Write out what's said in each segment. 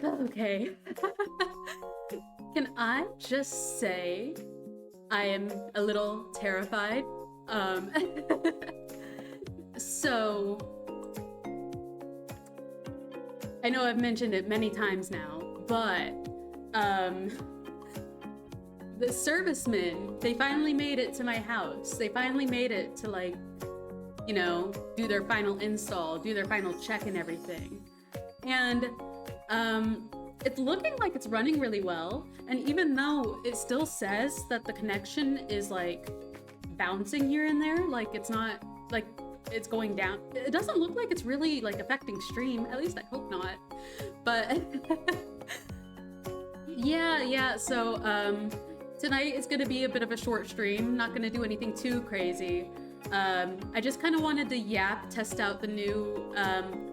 Okay. Can I just say I am a little terrified? Um, so I know I've mentioned it many times now, but um, the servicemen, they finally made it to my house. They finally made it to, like, you know, do their final install, do their final check and everything. And it's looking like it's running really well. And even though it still says that the connection is like bouncing here and there, like it's not like it's going down. It doesn't look like it's really like affecting stream. At least I hope not. But yeah. So tonight is gonna be a bit of a short stream. Not gonna do anything too crazy. I just kind of wanted to test out the new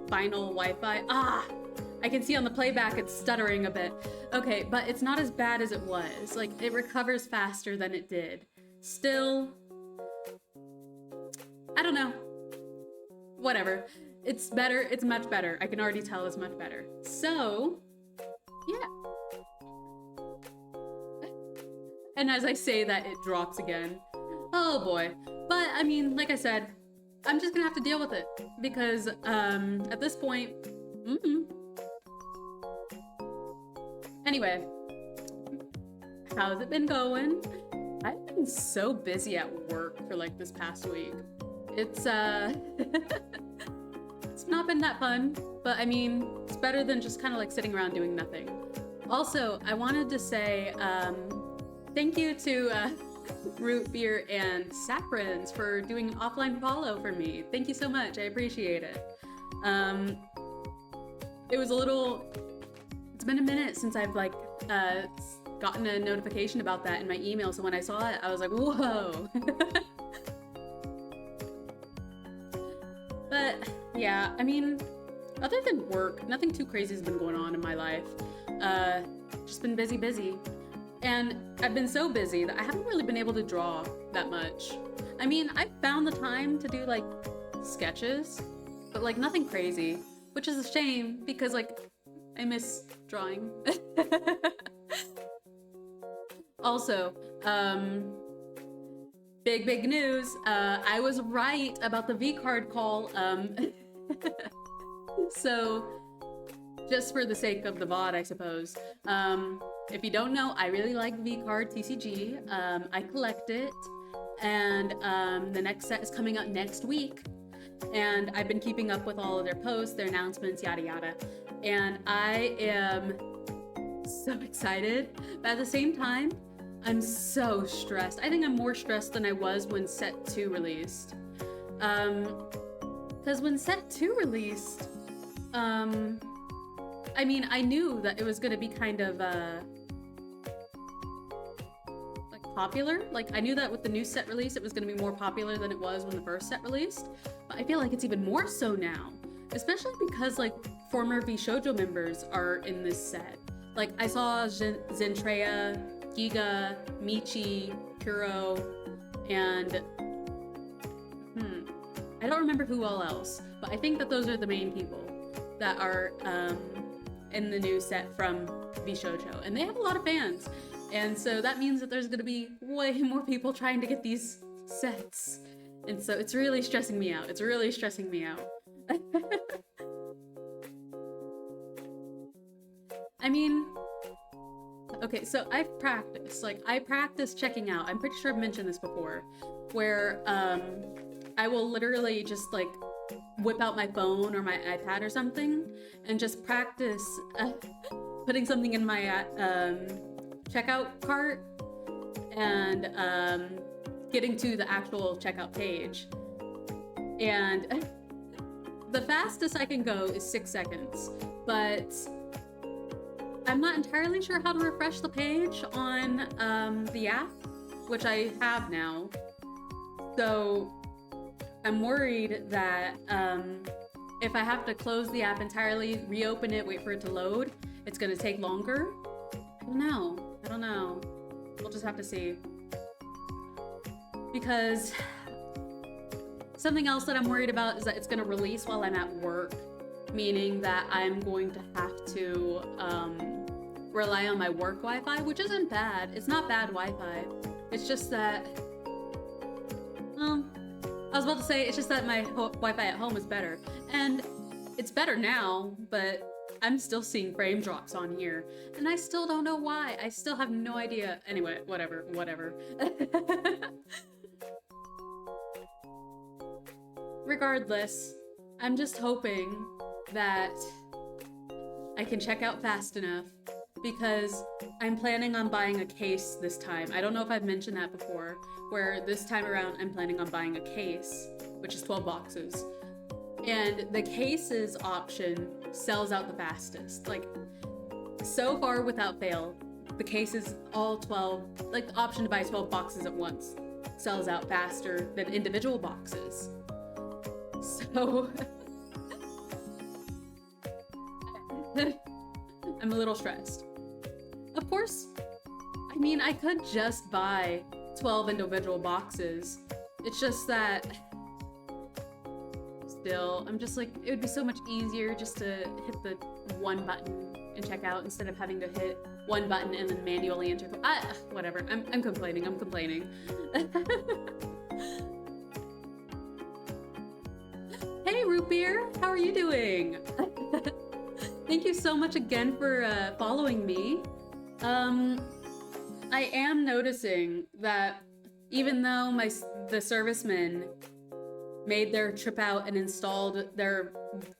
final Wi-Fi. I can see on the playback it's stuttering a bit. Okay, but it's not as bad as it was. Like, it recovers faster than it did. Still, I don't know. Whatever. It's better. It's much better. I can already tell it's much better. So, yeah. And as I say that, it drops again. Oh boy. But, I mean, like I said, I'm just gonna have to deal with it. Because, at this point, Anyway, how's it been going? I've been so busy at work for like this past week. It's it's not been that fun, but I mean, it's better than just kind of like sitting around doing nothing. Also, I wanted to say thank you to Root Beer and Saprins for doing an offline follow for me. Thank you so much. I appreciate it. It was a little... It's been a minute since I've like gotten a notification about that in my email, so when I saw it, I was like, whoa. But yeah, I mean, other than work, nothing too crazy has been going on in my life. Just been busy. And I've been so busy that I haven't really been able to draw that much. I mean, I found the time to do like sketches, but like nothing crazy, which is a shame because like I miss drawing. Also, big news. I was right about the V-card call. So, just for the sake of the VOD, I suppose. If you don't know, I really like V-card TCG. I collect it, and the next set is coming out next week. And I've been keeping up with all of their posts, their announcements, yada yada. And I am so excited, but at the same time, I'm so stressed. I think I'm more stressed than I was when Set 2 released. Because when Set 2 released, I mean, I knew that it was gonna be kind of, like, popular. Like, I knew that with the new set release, it was gonna be more popular than it was when the first set released. But I feel like it's even more so now. Especially because, like, former VShojo members are in this set. Like, I saw Zentreya, Giga, Michi, Kuro, and... I don't remember who all else, but I think that those are the main people that are in the new set from VShojo. And they have a lot of fans. And so that means that there's gonna be way more people trying to get these sets. And so it's really stressing me out. It's really stressing me out. I mean, okay, so I've practiced. Like, I practice checking out. I'm pretty sure I've mentioned this before, where I will literally just like whip out my phone or my iPad or something and just practice putting something in my checkout cart and getting to the actual checkout page. And the fastest I can go is 6 seconds, but I'm not entirely sure how to refresh the page on the app, which I have now. So I'm worried that if I have to close the app entirely, reopen it, wait for it to load, it's gonna take longer. I don't know. We'll just have to see. Because something else that I'm worried about is that it's gonna release while I'm at work. meaning that I'm going to have to rely on my work Wi-Fi, which isn't bad. It's not bad Wi-Fi. It's just that, I was about to say, it's just that my Wi-Fi at home is better. And it's better now, but I'm still seeing frame drops on here. And I still don't know why. I still have no idea. Anyway, whatever. Regardless, I'm just hoping that I can check out fast enough, because I'm planning on buying a case this time. I don't know if I've mentioned that before, where this time around I'm planning on buying a case, which is 12 boxes. And the cases option sells out the fastest. Like, so far without fail, the cases, all 12, like the option to buy 12 boxes at once, sells out faster than individual boxes. So I'm a little stressed. Of course, I mean, I could just buy 12 individual boxes. It's just that still, I'm just like, it would be so much easier just to hit the one button and check out instead of having to hit one button and then manually enter. Whatever. I'm complaining. Hey, Root Beer, how are you doing? Thank you so much again for following me. I am noticing that even though the servicemen made their trip out and installed their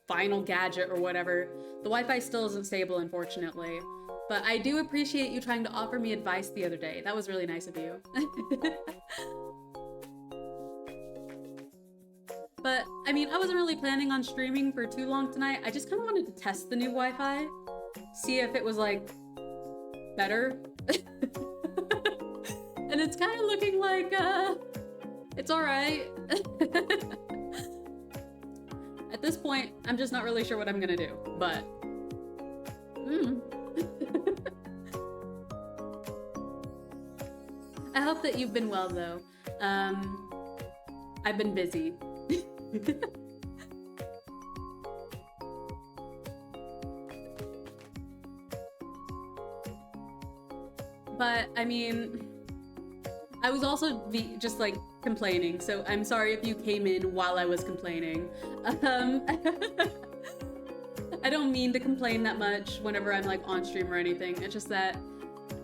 final gadget or whatever, the Wi-Fi still isn't stable, unfortunately. But I do appreciate you trying to offer me advice the other day. That was really nice of you. But, I mean, I wasn't really planning on streaming for too long tonight. I just kind of wanted to test the new Wi-Fi. See if it was, like, better. And it's kind of looking like, it's alright. At this point, I'm just not really sure what I'm gonna do, but... I hope that you've been well, though. I've been busy. But, I mean, I was also just, like, complaining, so I'm sorry if you came in while I was complaining. I don't mean to complain that much whenever I'm, like, on stream or anything. It's just that,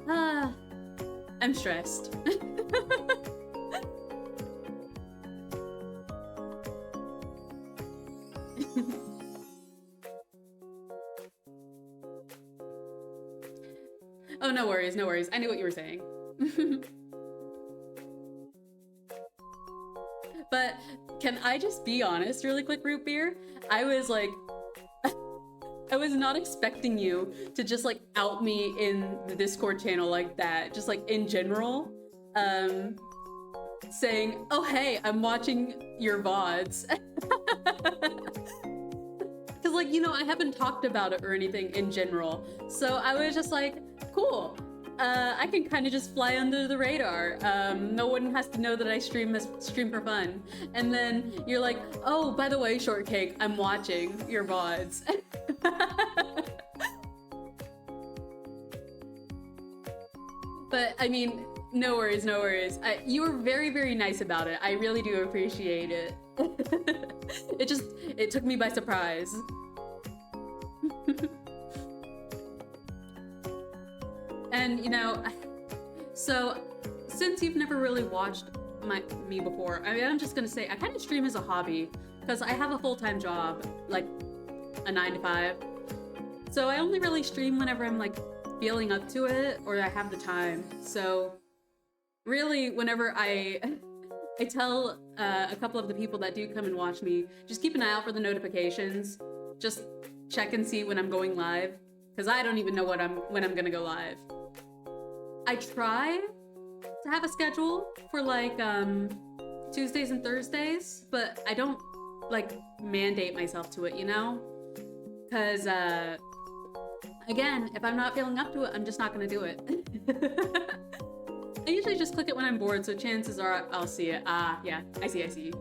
I'm stressed. Oh, no worries, no worries. I knew what you were saying. But can I just be honest really quick, Root Beer? I was like, I was not expecting you to just like out me in the Discord channel like that, just like in general, saying, oh hey, I'm watching your VODs. Cause like, you know, I haven't talked about it or anything in general. So I was just like, cool. I can kind of just fly under the radar. No one has to know that I stream for fun. And then you're like, oh, by the way, Shortcake, I'm watching your VODs. But I mean, no worries, no worries. You were very, very nice about it. I really do appreciate it. It took me by surprise. And you know, so since you've never really watched me before, I mean, I'm just gonna say I kind of stream as a hobby because I have a full-time job, like a 9 to 5. So I only really stream whenever I'm like feeling up to it or I have the time. So really, whenever I tell a couple of the people that do come and watch me, just keep an eye out for the notifications. Just check and see when I'm going live, because I don't even know when I'm gonna go live. I try to have a schedule for like Tuesdays and Thursdays, but I don't like mandate myself to it, you know? Because again, if I'm not feeling up to it, I'm just not gonna do it. I usually just click it when I'm bored, so chances are I'll see it. Ah, yeah, I see.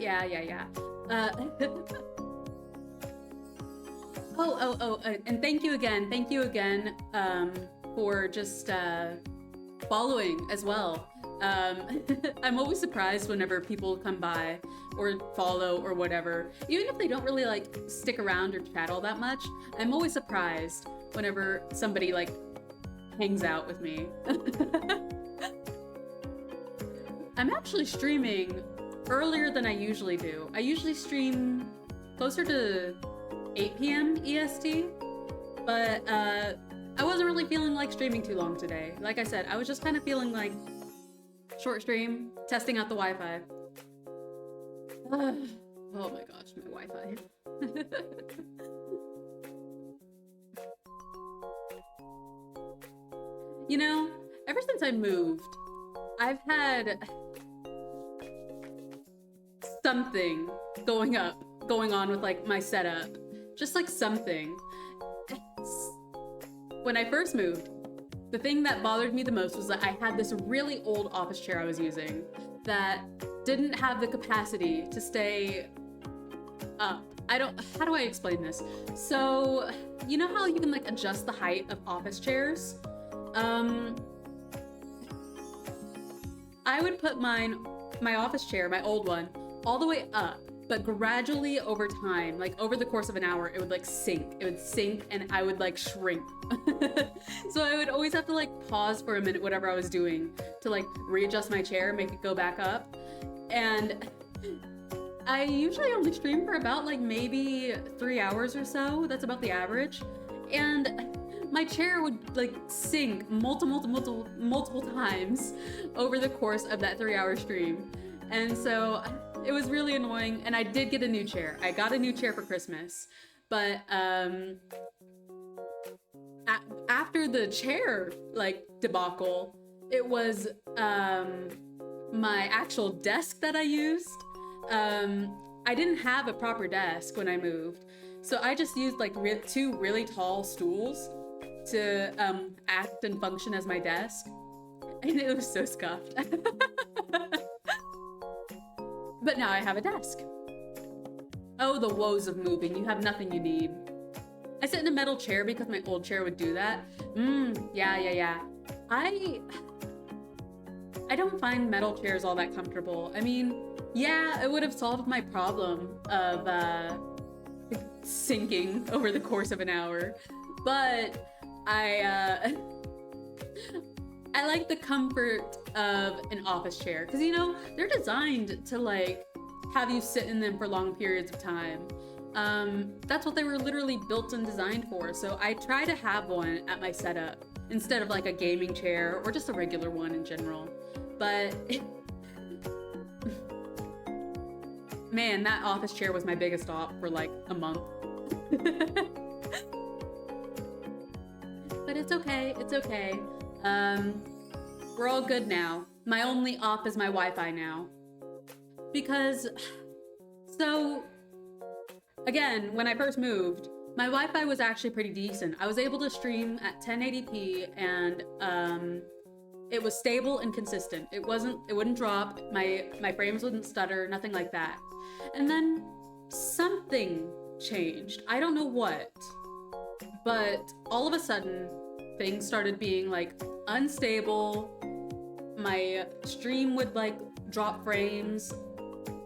Yeah. Uh, and thank you again, for just following as well. I'm always surprised whenever people come by or follow or whatever, even if they don't really like stick around or chat all that much. I'm always surprised whenever somebody like hangs out with me. I'm actually streaming earlier than I usually do. I usually stream closer to 8 p.m. EST, but I wasn't really feeling like streaming too long today. Like I said, I was just kind of feeling like short stream, testing out the Wi-Fi. Oh my gosh, my Wi-Fi. You know, ever since I moved, I've had something going on with like my setup. Just like something. When I first moved, the thing that bothered me the most was that I had this really old office chair I was using that didn't have the capacity to stay up. How do I explain this? So, you know how you can like adjust the height of office chairs? I would put my office chair, my old one, all the way up, but gradually over time, like over the course of an hour, it would like sink. It would sink and I would like shrink. So I would always have to like pause for a minute, whatever I was doing, to like readjust my chair, make it go back up. And I usually only stream for about like maybe 3 hours or so. That's about the average. And my chair would like sink multiple times over the course of that 3-hour stream. And so it was really annoying, and I did get a new chair. I got a new chair for Christmas, but after the chair like debacle, it was my actual desk that I used. I didn't have a proper desk when I moved, so I just used like two really tall stools to act and function as my desk, and it was so scuffed. But now I have a desk. Oh, the woes of moving. You have nothing you need. I sit in a metal chair because my old chair would do that. Yeah. I don't find metal chairs all that comfortable. I mean, yeah, it would have solved my problem of sinking over the course of an hour, but I like the comfort of an office chair, because you know, they're designed to like have you sit in them for long periods of time. That's what they were literally built and designed for. So I try to have one at my setup instead of like a gaming chair or just a regular one in general. But man, that office chair was my biggest op for like a month. But it's okay, it's okay. We're all good now. My only op is my Wi-Fi now. Because, so, again, when I first moved, my Wi-Fi was actually pretty decent. I was able to stream at 1080p and it was stable and consistent. It wouldn't drop, my frames wouldn't stutter, nothing like that. And then something changed. I don't know what, but all of a sudden, things started being like unstable. My stream would like drop frames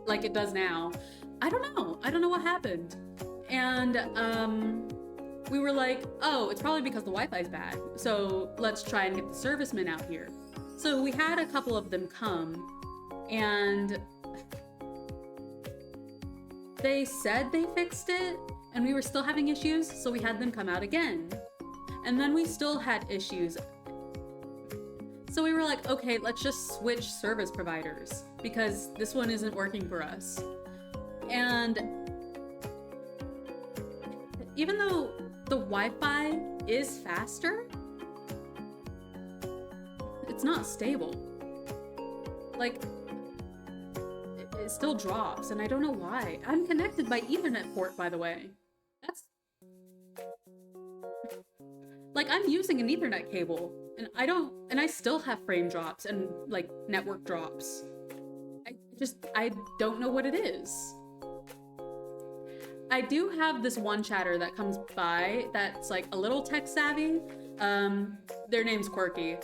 like it does now. I don't know what happened. And we were like, oh, it's probably because the Wi-Fi's bad. So let's try and get the servicemen out here. So we had a couple of them come, and they said they fixed it, and we were still having issues, so we had them come out again. And then we still had issues. So we were like, okay, let's just switch service providers because this one isn't working for us. And even though the Wi-Fi is faster, it's not stable. Like, it still drops, and I don't know why. I'm connected by Ethernet port, by the way. Like, I'm using an Ethernet cable, and I still have frame drops and, like, network drops. I I don't know what it is. I do have this one chatter that comes by that's like a little tech savvy. Their name's Quirky.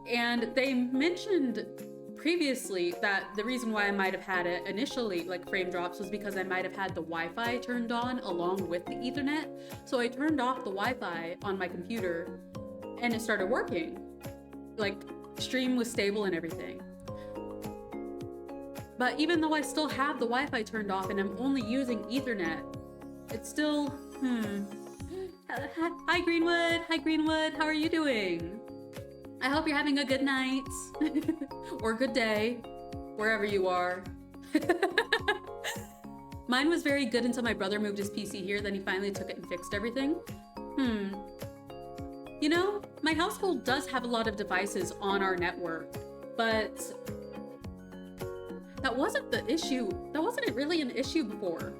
And they mentioned previously that the reason why I might have had it initially, like frame drops, was because I might have had the Wi-Fi turned on along with the Ethernet. So I turned off the Wi-Fi on my computer and it started working. Like, stream was stable and everything. But even though I still have the Wi-Fi turned off and I'm only using Ethernet, it's still, Hi Greenwood, hi Greenwood, how are you doing? I hope you're having a good night, or good day, wherever you are. Mine was very good until my brother moved his PC here, then he finally took it and fixed everything. You know, my household does have a lot of devices on our network, but that wasn't the issue. That wasn't really an issue before.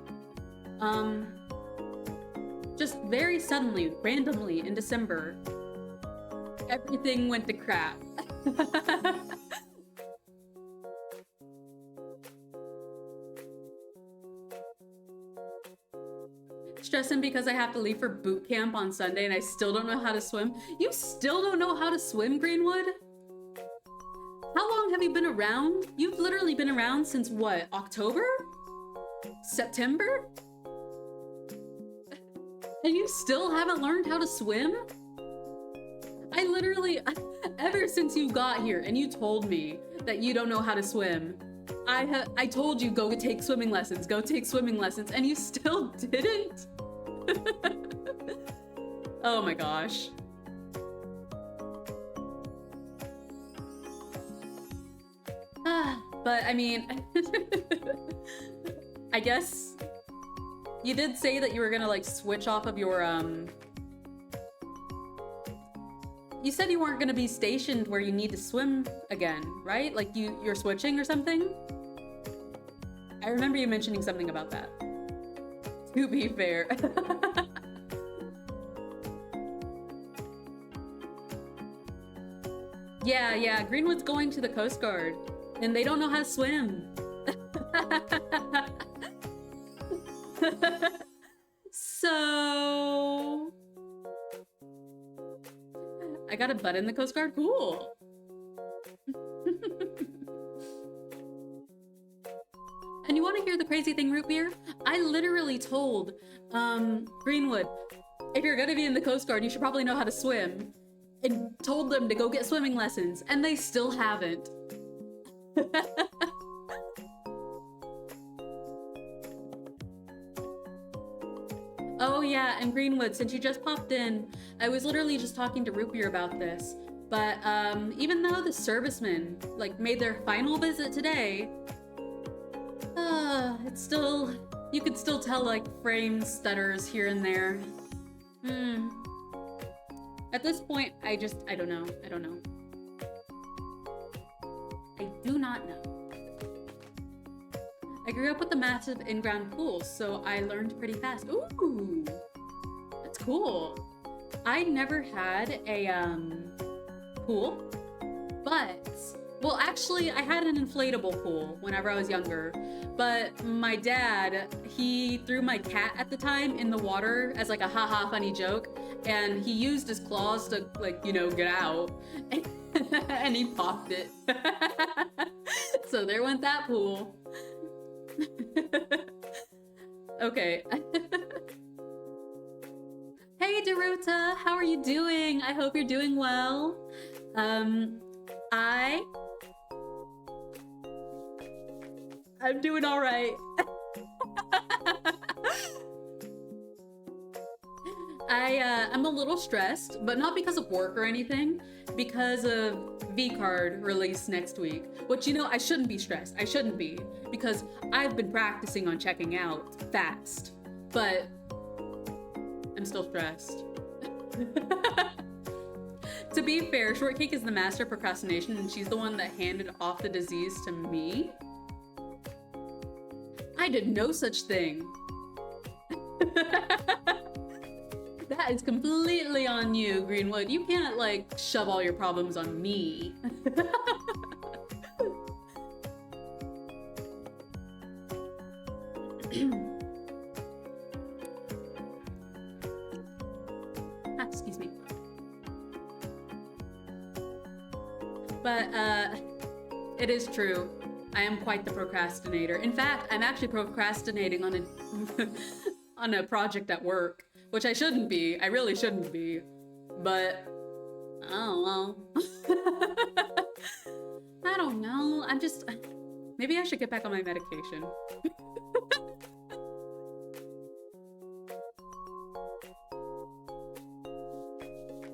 Just very suddenly, randomly in December, everything went to crap. Stressing because I have to leave for boot camp on Sunday and I still don't know how to swim. You still don't know how to swim, Greenwood? How long have you been around? You've literally been around since what, October? September? And you still haven't learned how to swim? I literally, ever since you got here and you told me that you don't know how to swim, I told you go take swimming lessons, and you still didn't? Oh my gosh. But I mean, I guess you did say that you were gonna like switch off of your, you said you weren't gonna be stationed where you need to swim again, right? Like you're switching or something? I remember you mentioning something about that. To be fair. Yeah, Greenwood's going to the Coast Guard, and they don't know how to swim. So... I got a butt in the Coast Guard? Cool. And you want to hear the crazy thing, Root Beer? I literally told Greenwood, if you're gonna be in the Coast Guard, you should probably know how to swim. And told them to go get swimming lessons, and they still haven't. Oh yeah, and Greenwood, since you just popped in, I was literally just talking to Root Beer about this. But even though the servicemen like made their final visit today, it's still, you could still tell like frame stutters here and there. At this point, I don't know. I do not know. I grew up with a massive in-ground pool, so I learned pretty fast. Ooh, that's cool. I never had a pool, but, well, actually, I had an inflatable pool whenever I was younger, but my dad, he threw my cat at the time in the water as like a haha funny joke, and he used his claws to, like, you know, get out, and he popped it. So there went that pool. Okay. Hey Daruta, how are you doing? I hope you're doing well. I'm doing all right. I'm a little stressed, but not because of work or anything, because of V-Card release next week. Which, you know, I shouldn't be stressed. I shouldn't be, because I've been practicing on checking out fast, but I'm still stressed. To be fair, Shortcake is the master of procrastination, and she's the one that handed off the disease to me. I did no such thing. That is completely on you, Greenwood. You can't, like, shove all your problems on me. Excuse me. But it is true. I am quite the procrastinator. In fact, I'm actually procrastinating on a on a project at work, which I shouldn't be. I really shouldn't be. But oh well. I don't know. I'm just maybe I should get back on my medication.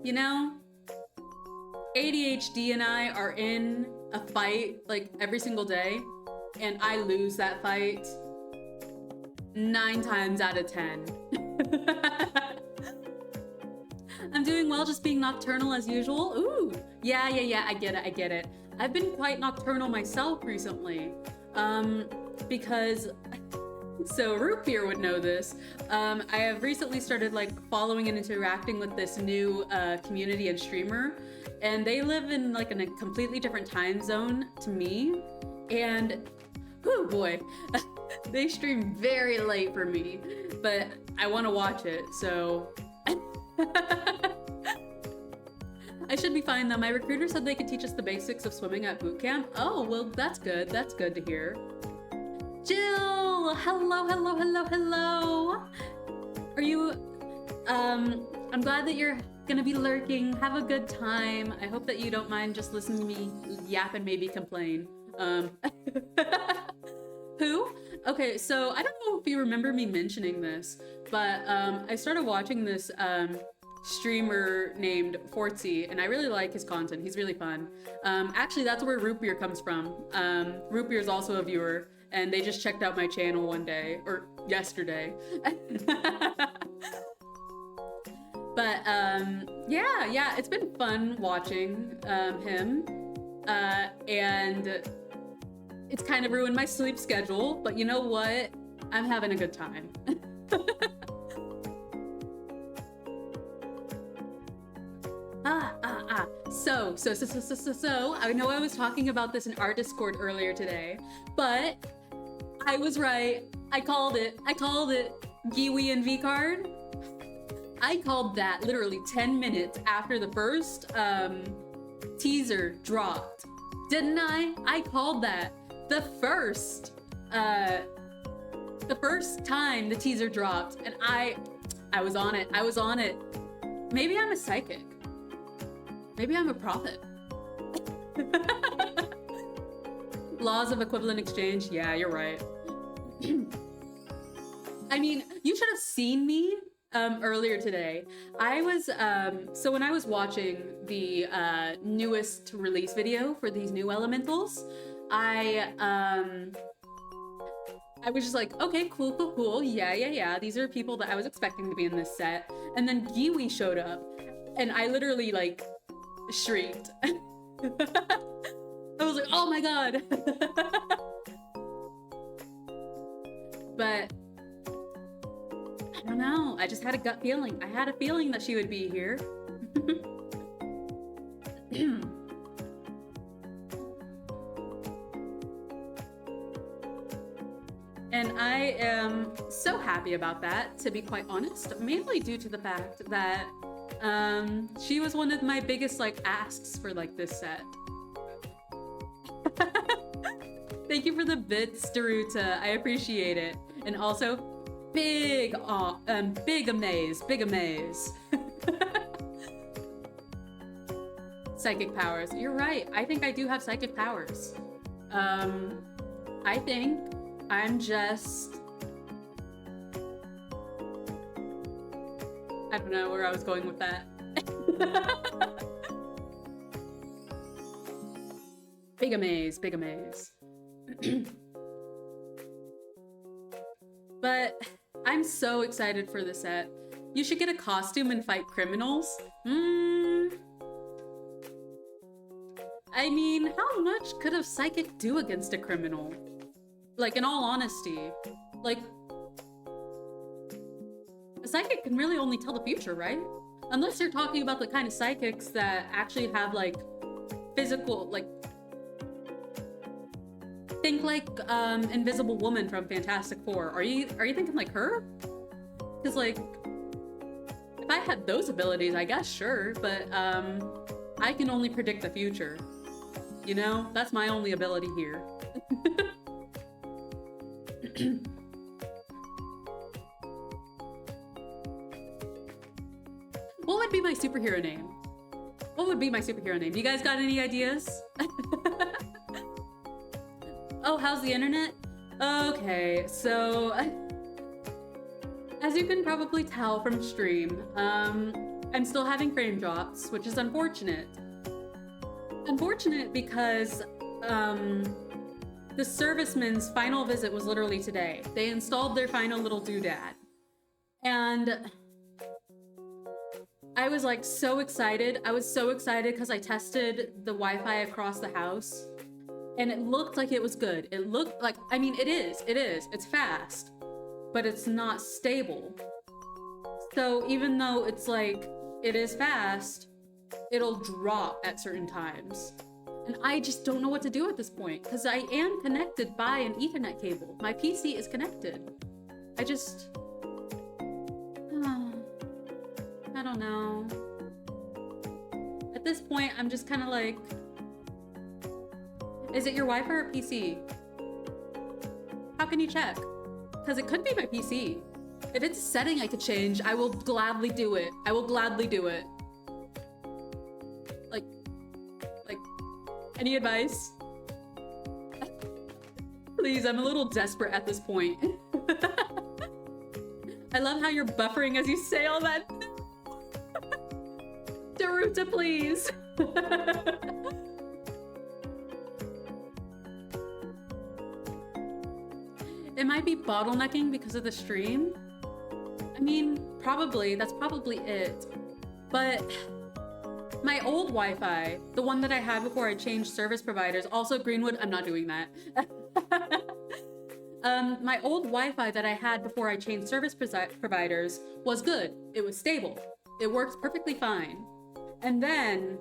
You know, ADHD and I are in a fight like every single day, and I lose that fight 9 times out of 10. I'm doing well, just being nocturnal as usual. Ooh, yeah, I get it. I've been quite nocturnal myself recently, because, so Root Beer would know this. I have recently started like following and interacting with this new community and streamer, and they live in like in a completely different time zone to me, and oh boy, they stream very late for me, but I want to watch it, so I should be fine though. My recruiter said they could teach us the basics of swimming at boot camp. Oh, well, that's good. That's good to hear. Jill! Hello. Are you, I'm glad that you're gonna be lurking. Have a good time. I hope that you don't mind just listening to me yap and maybe complain. Who? Okay, so I don't know if you remember me mentioning this, but I started watching this streamer named Fortsy, and I really like his content. He's really fun. Actually, that's where Root Beer comes from. Root Beer is also a viewer, and they just checked out my channel one day, or yesterday. But yeah, it's been fun watching him, and it's kind of ruined my sleep schedule, but you know what? I'm having a good time. So, I know I was talking about this in our Discord earlier today, but I was right. I called it. Giwi and V-Card. I called that literally 10 minutes after the first teaser dropped. Didn't I? I called that. The first time the teaser dropped, and I was on it. Maybe I'm a psychic. Maybe I'm a prophet. Laws of equivalent exchange. Yeah, you're right. I mean, you should have seen me earlier today. I was, so when I was watching the newest release video for these new elementals, I was just like, okay, cool. Yeah. These are people that I was expecting to be in this set. And then Giwi showed up, and I literally like shrieked. I was like, oh my god. But I don't know. I just had a gut feeling. I had a feeling that she would be here. And I am so happy about that, to be quite honest, mainly due to the fact that she was one of my biggest like asks for like this set. Thank you for the bits, Daruta. I appreciate it. And also, big amaze. Psychic powers. You're right. I think I do have psychic powers. I think I'm just... I don't know where I was going with that. Big amaze. But I'm so excited for the set. You should get a costume and fight criminals. I mean, how much could a psychic do against a criminal? Like, in all honesty, like, a psychic can really only tell the future, right? Unless you're talking about the kind of psychics that actually have, like, physical, like, Think like Invisible Woman from Fantastic Four. Are you thinking like her? Because like, if I had those abilities, I guess sure, but I can only predict the future. You know, that's my only ability here. What would be my superhero name? What would be my superhero name? You guys got any ideas? Oh, how's the internet? Okay, so as you can probably tell from stream, I'm still having frame drops, which is unfortunate. Unfortunate because the serviceman's final visit was literally today. They installed their final little doodad. And I was like so excited. I was so excited because I tested the Wi-Fi across the house and it looked like it was good. It looked like, I mean, it is, it's fast, but it's not stable. So even though it's like, it is fast, it'll drop at certain times. And I just don't know what to do at this point because I am connected by an Ethernet cable. My PC is connected. I just, I don't know. At this point, I'm just kind of like, is it your Wi-Fi or PC? How can you check? Because it could be my PC. If it's a setting I could change, I will gladly do it. I will gladly do it. Like, any advice? Please, I'm a little desperate at this point. I love how you're buffering as you say all that. Daruta, please. It might be bottlenecking because of the stream. I mean, probably, that's probably it. But my old Wi-Fi, the one that I had before I changed service providers, also Greenwood, I'm not doing that. My old Wi-Fi that I had before I changed service providers was good. It was stable. It worked perfectly fine. And then,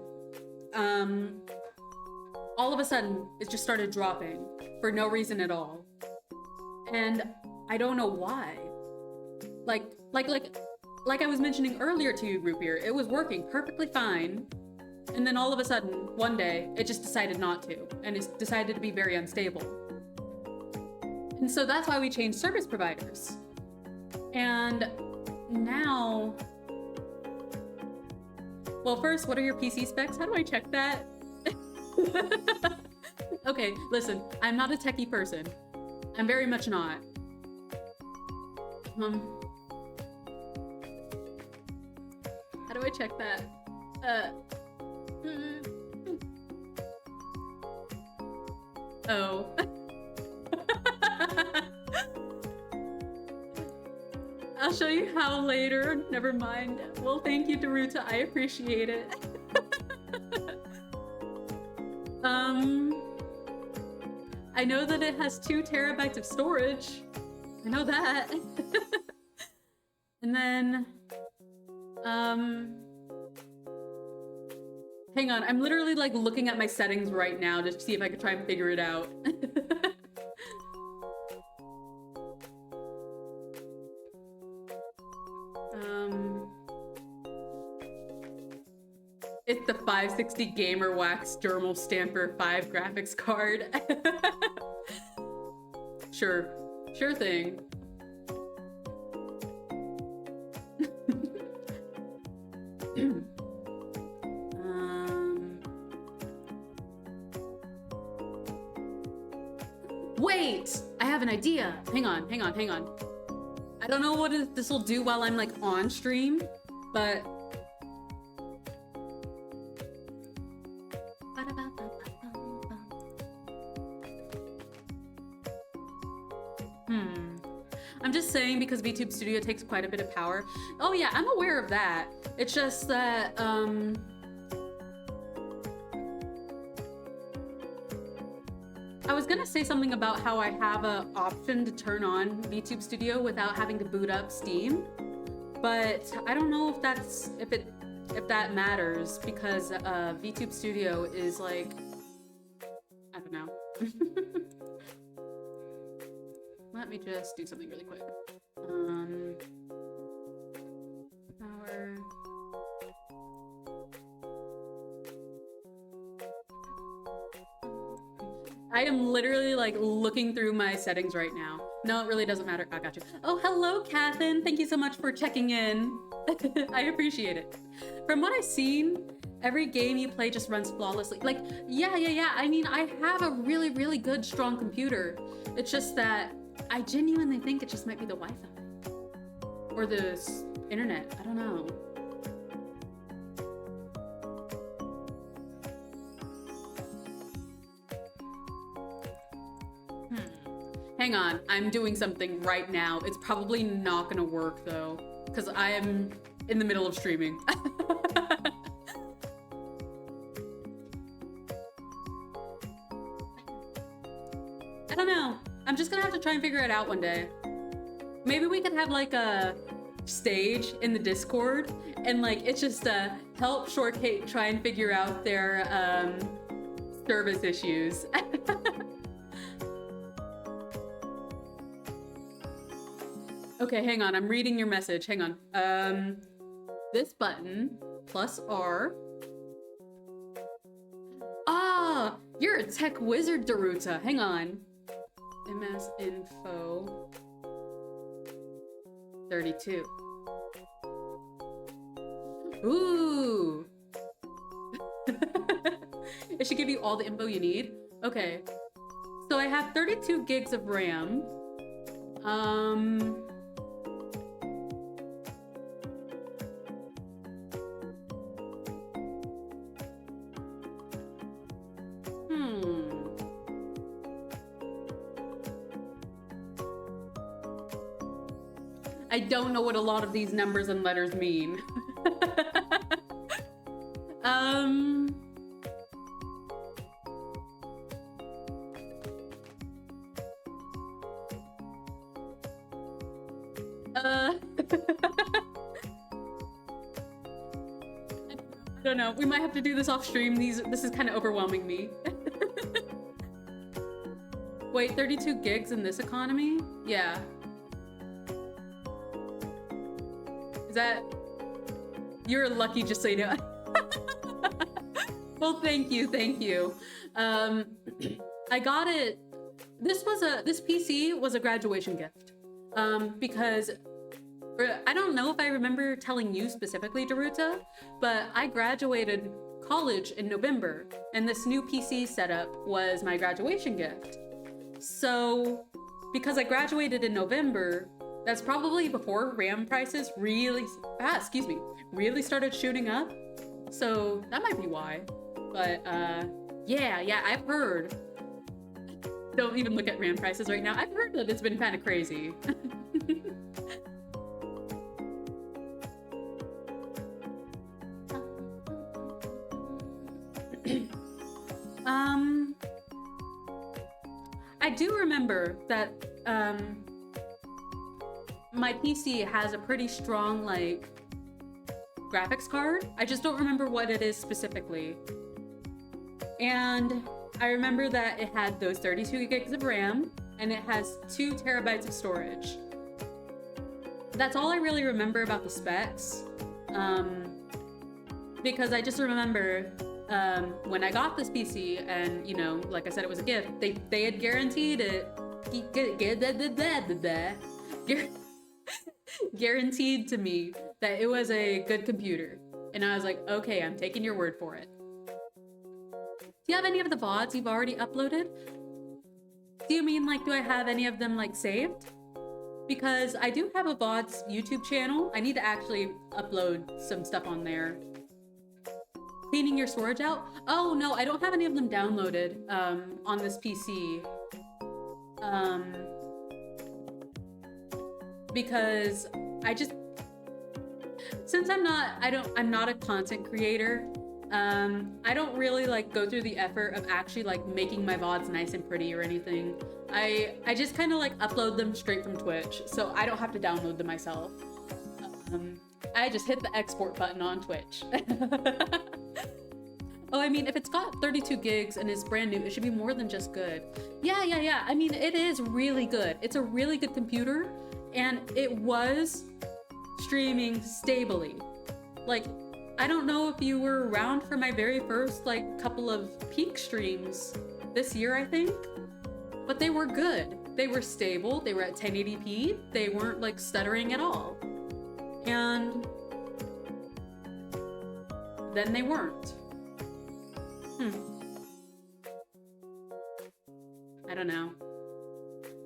all of a sudden, it just started dropping for no reason at all. And I don't know why. Like I was mentioning earlier to you, Root Beer, it was working perfectly fine. And then all of a sudden, one day, it just decided not to. And it decided to be very unstable. And so that's why we changed service providers. And now, well, first, what are your PC specs? How do I check that? Okay, listen, I'm not a techie person. I'm very much not. How do I check that? Oh. I'll show you how later. Never mind. Well, thank you, Daruta. I appreciate it. I know that it has 2 terabytes of storage. I know that. And then, hang on. I'm literally like looking at my settings right now just to see if I could try and figure it out. It's the 560 Gamer Wax Dermal Stamper 5 graphics card. Sure thing. Wait! I have an idea. Hang on. I don't know what this will do while I'm like on stream, but I'm just saying because VTube Studio takes quite a bit of power. Oh yeah, I'm aware of that. It's just that, I was gonna say something about how I have an option to turn on VTube Studio without having to boot up Steam, but I don't know if that matters because VTube Studio is like, I don't know. let me just do something really quick. Power. I am literally like looking through my settings right now. No, it really doesn't matter. I got you. Oh, hello, Catherine. Thank you so much for checking in. I appreciate it. From what I've seen, every game you play just runs flawlessly. Like, yeah. I mean, I have a really, really good, strong computer. It's just that I genuinely think it just might be the Wi-Fi. Or the internet. I don't know. Hang on, I'm doing something right now. It's probably not gonna work though, because I am in the middle of streaming. I don't know. I'm just gonna have to try and figure it out one day. Maybe we could have like a stage in the Discord and like it's just help Shortcake try and figure out their service issues. Okay, hang on. I'm reading your message. Hang on. This button plus R. Ah, you're a tech wizard, Daruta. Hang on. MS info 32. Ooh. It should give you all the info you need. Okay. So I have 32 gigs of RAM. I don't know what a lot of these numbers and letters mean. I don't know. We might have to do this off stream. This is kind of overwhelming me. Wait, 32 gigs in this economy? Yeah. Is that... You're lucky, just so you know. Well, thank you. I got it... This PC was a graduation gift. Because... I don't know if I remember telling you specifically, Daruta, but I graduated college in November, and this new PC setup was my graduation gift. So, because I graduated in November, that's probably before RAM prices really started shooting up. So that might be why. But yeah, I've heard. Don't even look at RAM prices right now. I've heard that it's been kind of crazy. I do remember that my PC has a pretty strong like graphics card. I just don't remember what it is specifically. And I remember that it had those 32 gigs of RAM and it has 2 terabytes of storage. That's all I really remember about the specs. Because I just remember when I got this PC and, you know, like I said, it was a gift, they had guaranteed it. Guaranteed to me that it was a good computer. And I was like, okay, I'm taking your word for it. Do you have any of the VODs you've already uploaded? Do you mean like, do I have any of them like saved? Because I do have a VODs YouTube channel. I need to actually upload some stuff on there. Cleaning your storage out? Oh no, I don't have any of them downloaded on this PC. Because since I'm not a content creator, I don't really like go through the effort of actually like making my VODs nice and pretty or anything. I just kind of like upload them straight from Twitch, so I don't have to download them myself. I just hit the export button on Twitch. Oh, I mean, if it's got 32 gigs and is brand new, it should be more than just good. Yeah. I mean, it is really good. It's a really good computer, and it was streaming stably. Like, I don't know if you were around for my very first, like, couple of peak streams this year, I think, but they were good. They were stable, they were at 1080p, they weren't, like, stuttering at all. And then they weren't. I don't know.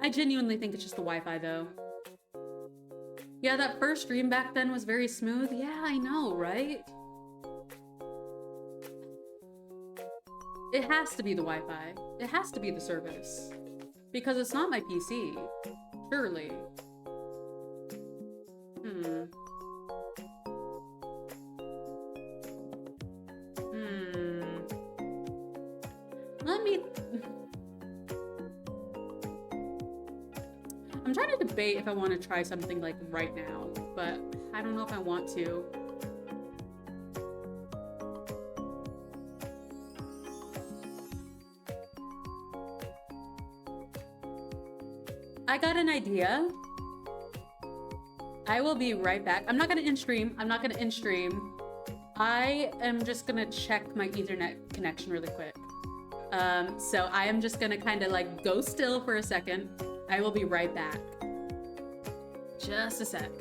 I genuinely think it's just the Wi-Fi, though. Yeah, that first stream back then was very smooth. Yeah, I know, right? It has to be the Wi-Fi. It has to be the service. Because it's not my PC. Surely. Let me... I'm trying to debate if I want to try something like right now, but I don't know if I want to. I got an idea. I will be right back. I'm not gonna end stream. I am just gonna check my Ethernet connection really quick. So I am just gonna kind of like go still for a second. I will be right back. Just a sec.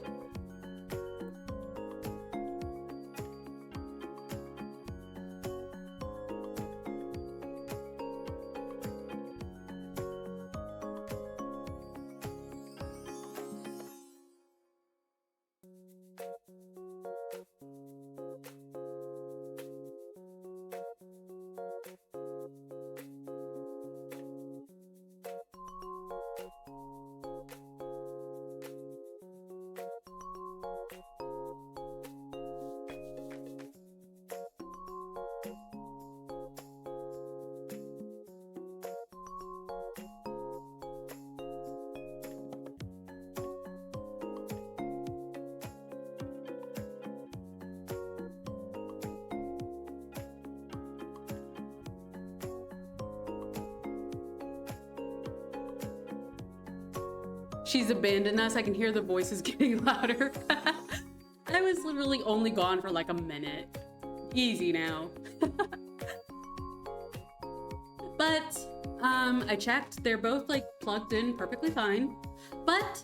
She's abandoned us. I can hear the voices getting louder. I was literally only gone for like a minute. Easy now. But I checked. They're both like plugged in perfectly fine. But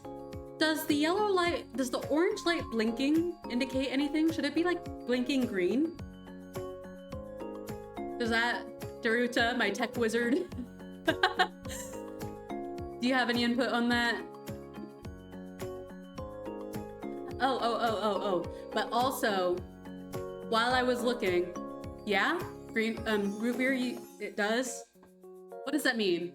does the yellow light, does the orange light blinking indicate anything? Should it be like blinking green? Does that, Daruta, my tech wizard? Do you have any input on that? Oh. But also, while I was looking, yeah? Green, root beer, it does? What does that mean?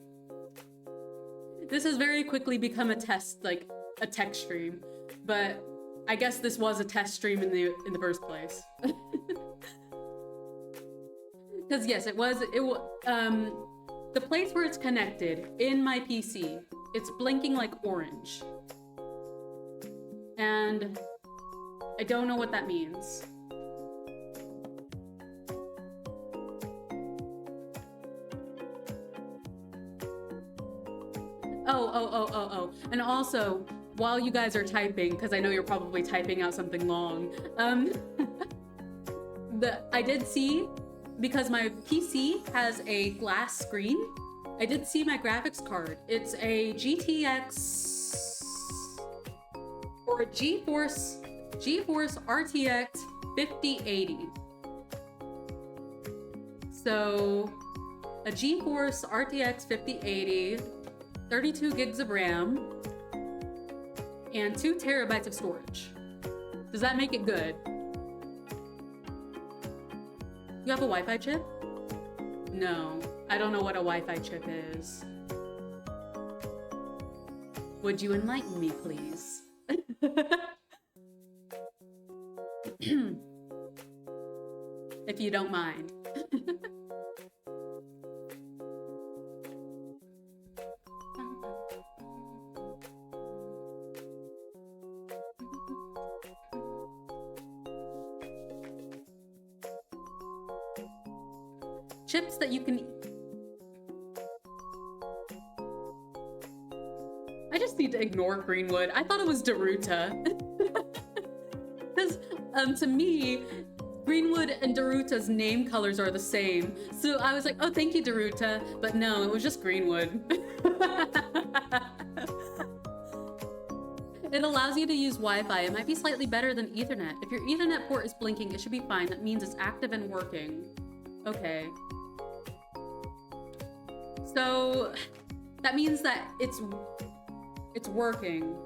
This has very quickly become a test, like a tech stream, but I guess this was a test stream in the first place. Because yes, it was, the place where it's connected in my PC, it's blinking like orange. And I don't know what that means. Oh. And also, while you guys are typing, because I know you're probably typing out something long, I did see, because my PC has a glass screen, I did see my graphics card. It's a GTX or a GeForce RTX 5080. So a GeForce RTX 5080, 32 gigs of RAM, and 2 terabytes of storage. Does that make it good? You have a Wi-Fi chip? No, I don't know what a Wi-Fi chip is. Would you enlighten me, please? If you don't mind. chips that you can... I just need to ignore Greenwood. I thought it was Daruta. Because to me, Greenwood and Daruta's name colors are the same. So I was like, oh, thank you, Daruta. But no, it was just Greenwood. It allows you to use Wi-Fi. It might be slightly better than Ethernet. If your Ethernet port is blinking, it should be fine. That means it's active and working. Okay. So that means that it's working,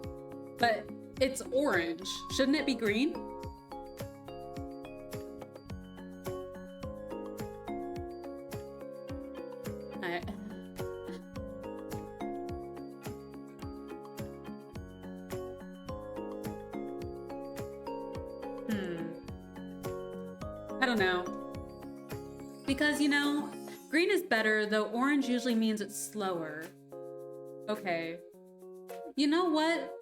but it's orange. Shouldn't it be green? I don't know. Because, you know, green is better, though orange usually means it's slower. Okay. You know what?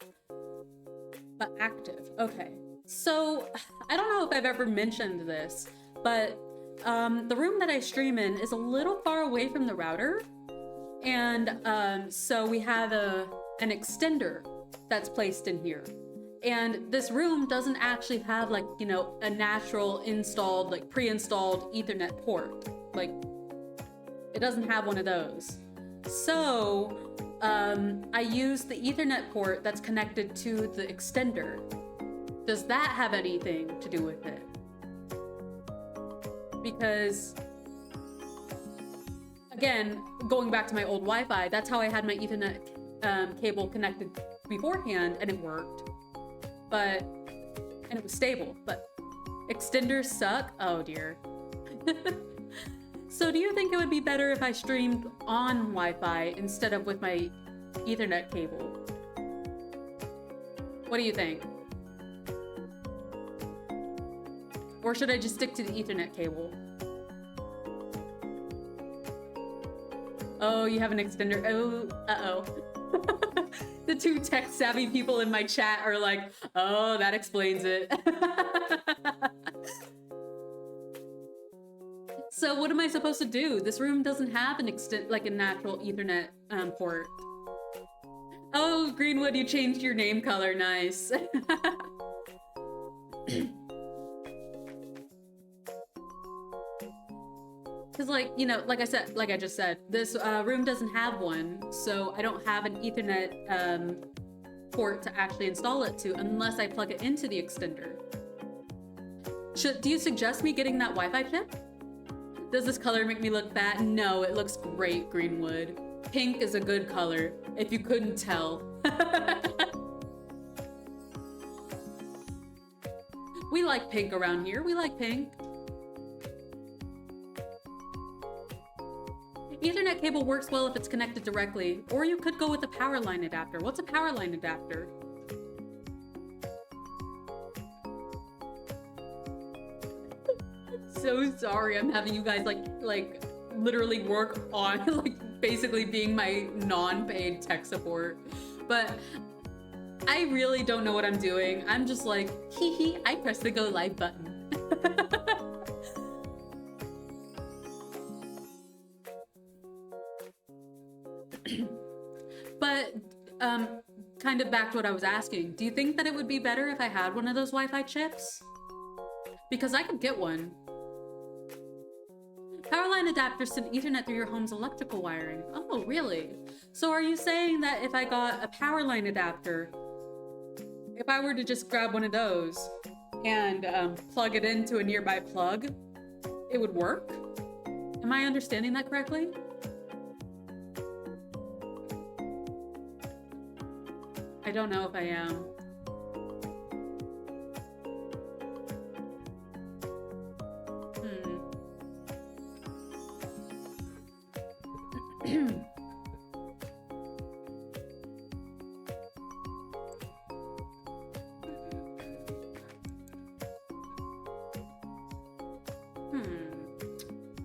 But active. Okay. So, I don't know if I've ever mentioned this, but the room that I stream in is a little far away from the router. And so we have an extender that's placed in here. And this room doesn't actually have, like, you know, a natural installed, like pre-installed Ethernet port. Like, it doesn't have one of those. So I use the Ethernet port that's connected to the extender. Does that have anything to do with it? Because, again, going back to my old Wi-Fi, that's how I had my Ethernet cable connected beforehand, and it worked. And it was stable, but extenders suck. Oh dear. So do you think it would be better if I streamed on Wi-Fi instead of with my Ethernet cable? What do you think? Or should I just stick to the Ethernet cable? Oh, you have an extender. Oh, uh-oh. The two tech-savvy people in my chat are like, oh, that explains it. So what am I supposed to do? This room doesn't have an a natural Ethernet port. Oh, Greenwood, you changed your name color. Nice. Because, like, you know, like I just said, this room doesn't have one, so I don't have an Ethernet port to actually install it to unless I plug it into the extender. Do you suggest me getting that Wi-Fi chip? Does this color make me look fat? No, it looks great, Greenwood. Pink is a good color, if you couldn't tell. We like pink around here. We like pink. Ethernet cable works well if it's connected directly, or you could go with a power line adapter. What's a power line adapter? So sorry, I'm having you guys like literally work on like basically being my non-paid tech support. But I really don't know what I'm doing. I'm just like, hee hee, I pressed the go live button. But kind of back to what I was asking, do you think that it would be better if I had one of those Wi-Fi chips? Because I could get one. Powerline adapters send Ethernet through your home's electrical wiring. Oh, really? So are you saying that if I got a powerline adapter, if I were to just grab one of those and plug it into a nearby plug, it would work? Am I understanding that correctly? I don't know if I am.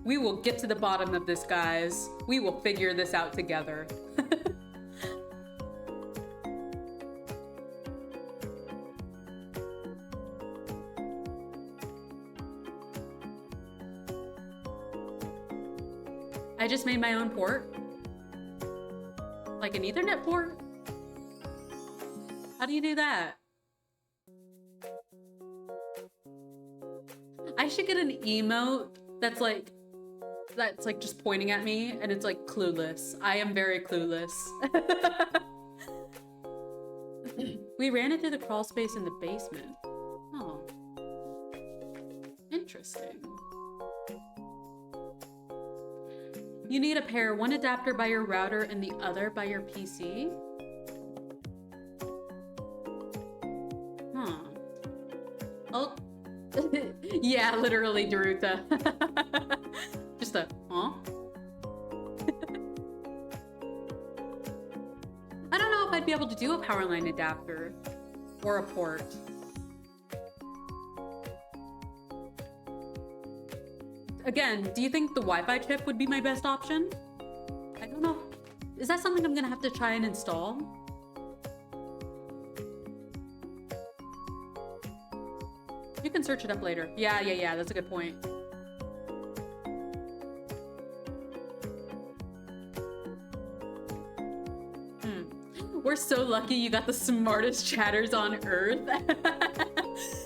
We will get to the bottom of this, guys. We will figure this out together. I just made my own port. Like an Ethernet port? How do you do that? I should get an emote that's like just pointing at me and it's like clueless. I am very clueless. We ran into the crawl space in the basement. Oh. Interesting. You need a pair, one adapter by your router and the other by your PC? Huh. Oh. Yeah, literally, Daruta. Just a, huh? I don't know if I'd be able to do a power line adapter or a port. Again, do you think the Wi-Fi chip would be my best option? I don't know. Is that something I'm gonna have to try and install? You can search it up later. Yeah, that's a good point. We're so lucky you got the smartest chatters on Earth.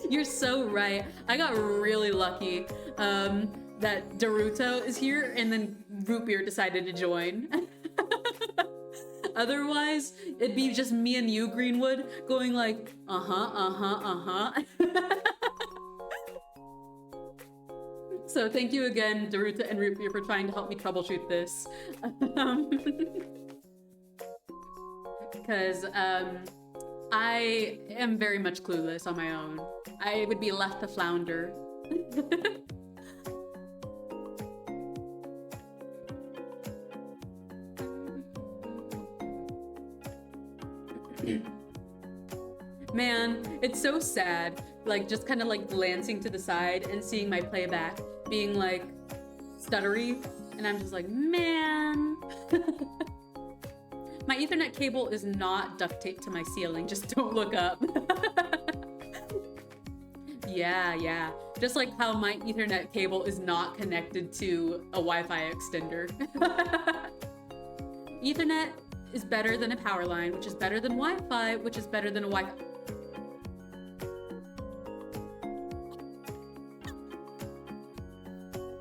You're so right. I got really lucky that Daruto is here and then Root Beer decided to join. Otherwise, it'd be just me and you, Greenwood, going like, uh-huh. So thank you again, Daruta and Root Beer, for trying to help me troubleshoot this. Because I am very much clueless on my own. I would be left to flounder. Man, it's so sad, like just kind of like glancing to the side and seeing my playback being like stuttery, and I'm just like, man. My Ethernet cable is not duct taped to my ceiling, just don't look up. Yeah. Just like how my Ethernet cable is not connected to a Wi-Fi extender. Ethernet is better than a power line, which is better than Wi-Fi, which is better than a Wi-Fi.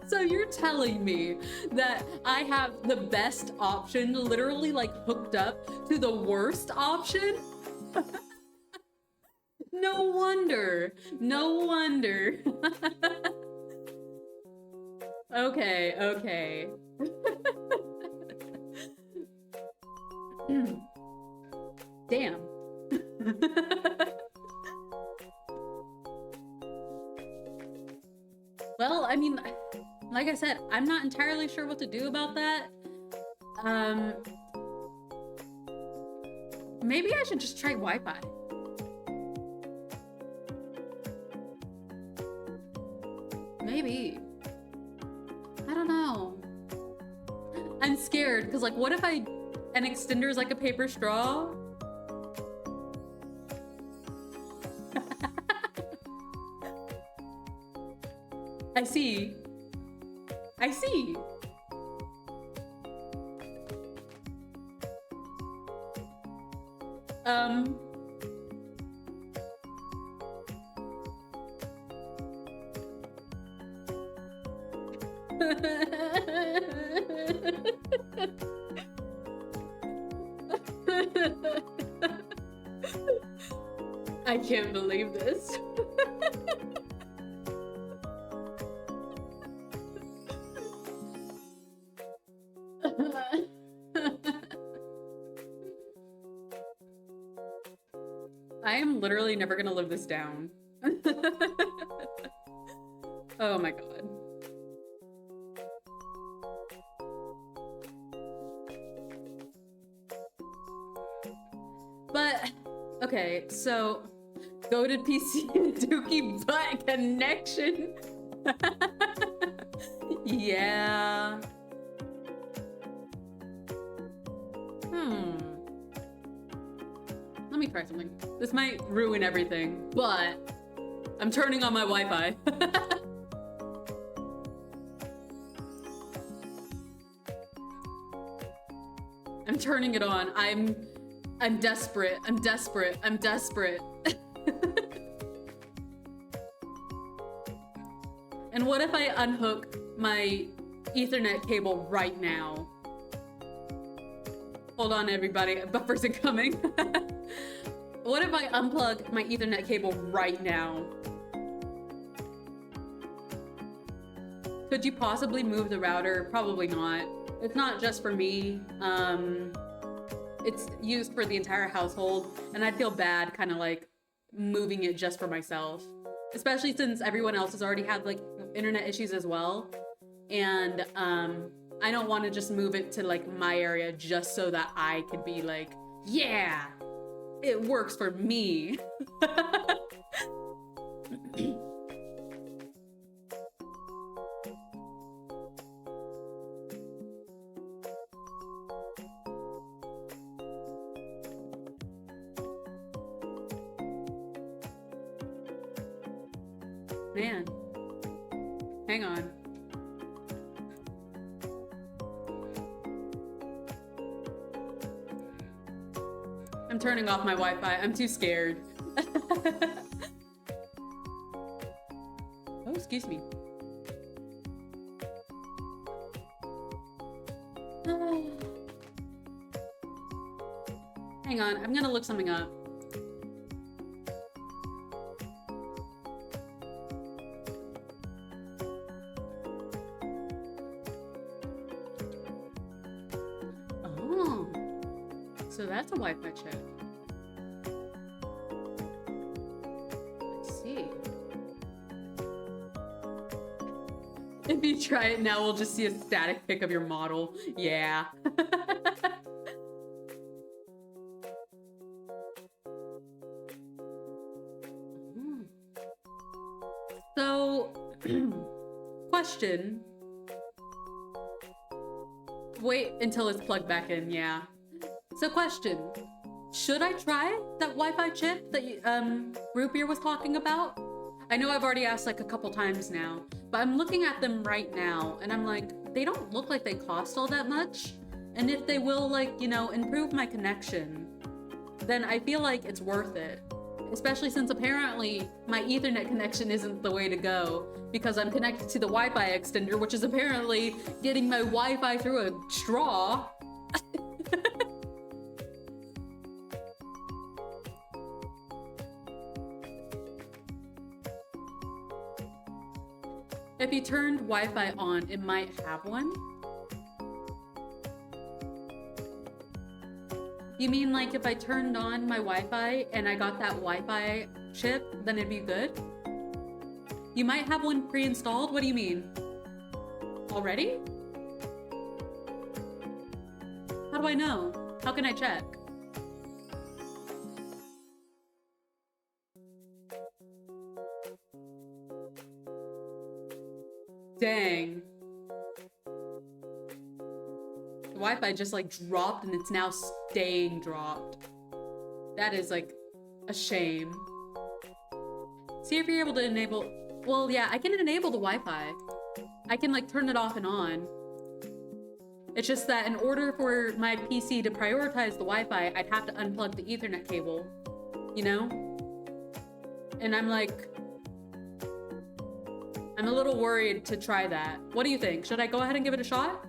So you're telling me that I have the best option literally like hooked up to the worst option? No wonder. Okay. Damn. Well, I mean, like I said, I'm not entirely sure what to do about that. Maybe I should just try Wi-Fi. Maybe. I don't know. I'm scared, because like, what if an extender is like a paper straw? I see. I can't believe this. I am literally never gonna live this down. Oh my god. But, okay, so goated PC and Dookie butt connection. Yeah. Let me try something. This might ruin everything, but I'm turning on my Wi-Fi. turning it on. I'm desperate. I'm desperate. I'm desperate. And what if I unhook my Ethernet cable right now? Hold on, everybody. Buffers incoming. What if I unplug my Ethernet cable right now? Could you possibly move the router? Probably not. It's not just for me. It's used for the entire household, and I'd feel bad kind of like moving it just for myself. Especially since everyone else has already had like internet issues as well. And I don't want to just move it to like my area just so that I could be like, yeah, it works for me. Man, hang on. I'm turning off my Wi-Fi. I'm too scared. Oh, excuse me. Hang on, I'm gonna look something up. Oh, so that's a Wi-Fi chip. Let's see. If you try it now, we'll just see a static pic of your model. Yeah. So, question. Wait until it's plugged back in, yeah. So question, should I try that Wi-Fi chip that Root Beer was talking about? I know I've already asked like a couple times now, but I'm looking at them right now and I'm like, they don't look like they cost all that much. And if they will like, you know, improve my connection, then I feel like it's worth it. Especially since apparently my Ethernet connection isn't the way to go because I'm connected to the Wi-Fi extender, which is apparently getting my Wi-Fi through a straw. If you turned Wi-Fi on, it might have one. You mean like if I turned on my Wi-Fi and I got that Wi-Fi chip, then it'd be good? You might have one pre-installed? What do you mean? Already? How do I know? How can I check? Dang. The Wi-Fi just like dropped and it's now staying dropped. That is like a shame. See if you're able to enable... Well, yeah, I can enable the Wi-Fi. I can like turn it off and on. It's just that in order for my PC to prioritize the Wi-Fi, I'd have to unplug the Ethernet cable, you know? And I'm like... I'm a little worried to try that. What do you think? Should I go ahead and give it a shot?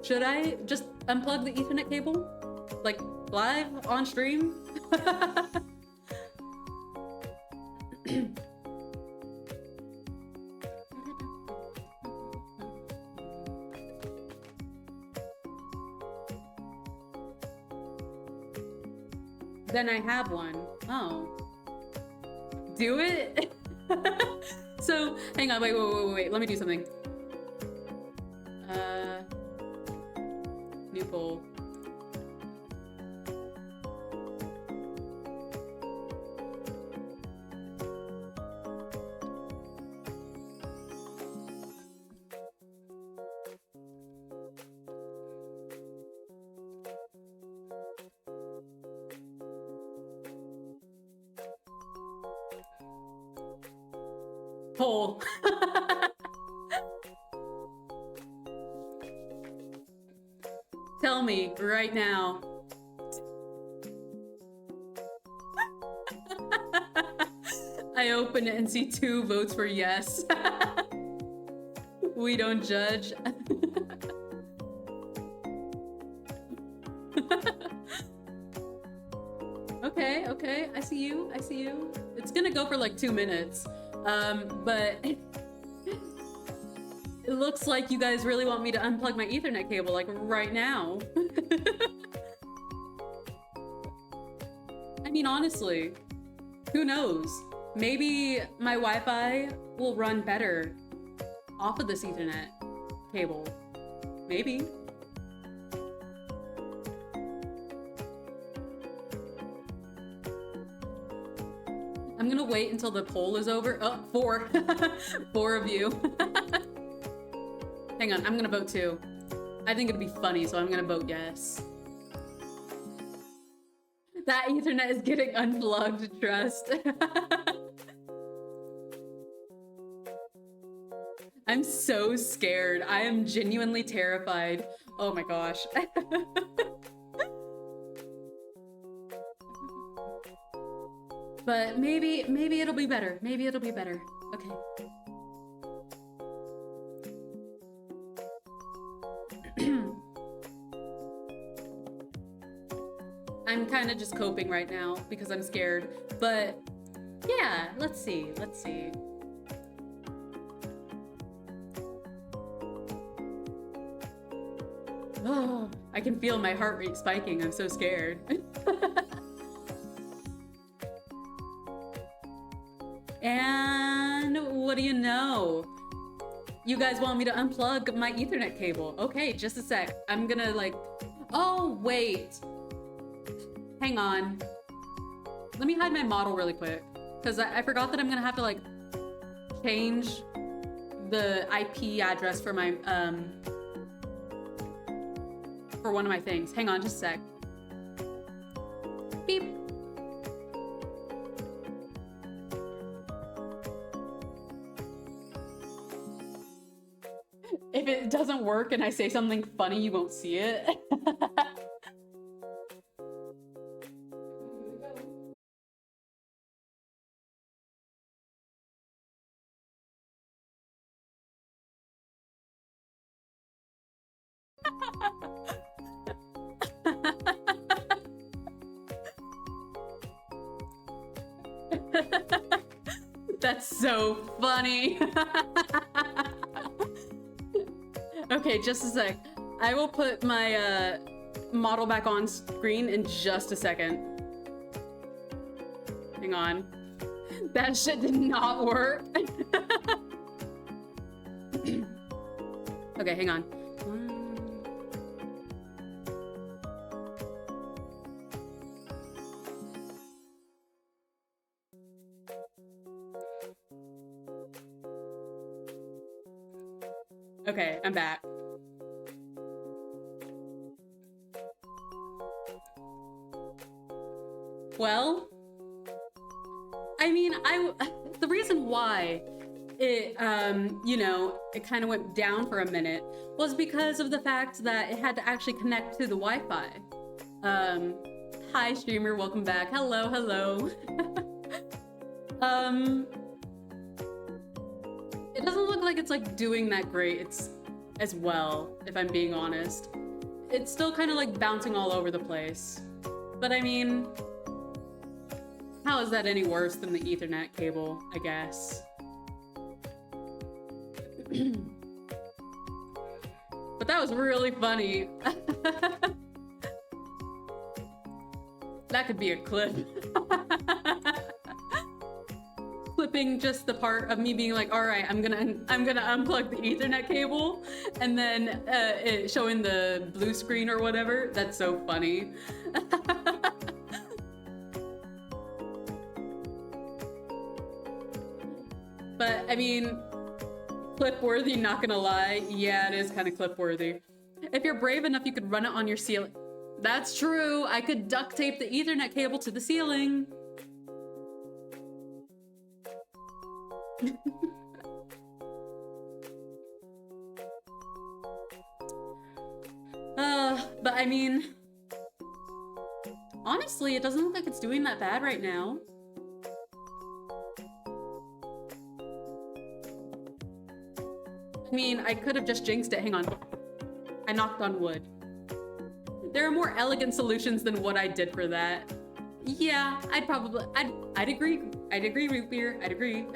Should I just unplug the Ethernet cable? Like, live on stream? Then I have one. Oh. Do it? So, hang on, wait, let me do something. New poll. Poll. me right now. I open it and see 2 votes for yes. We don't judge. Okay, I see you. It's gonna go for like 2 minutes. But it looks like you guys really want me to unplug my Ethernet cable, like right now. I mean, honestly, who knows? Maybe my Wi-Fi will run better off of this Ethernet cable. Maybe. I'm gonna wait until the poll is over. Oh, 4. 4 of you. Hang on, I'm gonna vote too. I think it'd be funny, so I'm gonna vote yes. That Ethernet is getting unplugged, trust. I'm so scared. I am genuinely terrified. Oh my gosh. But maybe it'll be better. Maybe it'll be better. Okay. I'm kind of just coping right now because I'm scared. But yeah, let's see. Oh, I can feel my heart rate spiking. I'm so scared. And what do you know? You guys want me to unplug my Ethernet cable. Okay, just a sec. I'm gonna like... Oh, wait. Hang on. Let me hide my model really quick. Because I forgot that I'm gonna have to like change the IP address for my... for one of my things. Hang on, just a sec. Beep. If it doesn't work and I say something funny, you won't see it. That's so funny. Okay, just a sec. I will put my model back on screen in just a second. Hang on. That shit did not work. Okay, hang on. Okay, I'm back. Well, I mean, the reason why it, you know, it kind of went down for a minute was because of the fact that it had to actually connect to the Wi-Fi. Hi, streamer, welcome back. Hello, hello. It doesn't look like it's like doing that great as well, if I'm being honest. It's still kind of like bouncing all over the place. But I mean, how is that any worse than the Ethernet cable, I guess? But that was really funny. That could be a clip. Clipping just the part of me being like, all right, I'm gonna unplug the Ethernet cable, and then it showing the blue screen or whatever. That's so funny. But I mean, clip worthy, not gonna lie. Yeah, it is kind of clip worthy. If you're brave enough, you could run it on your ceiling. That's true. I could duct tape the Ethernet cable to the ceiling. But I I mean, honestly, it doesn't look like it's doing that bad right now. I mean, I could have just jinxed it. Hang on. I knocked on wood. There are more elegant solutions than what I did for that. Yeah, I'd agree. I'd agree, root beer. I'd agree.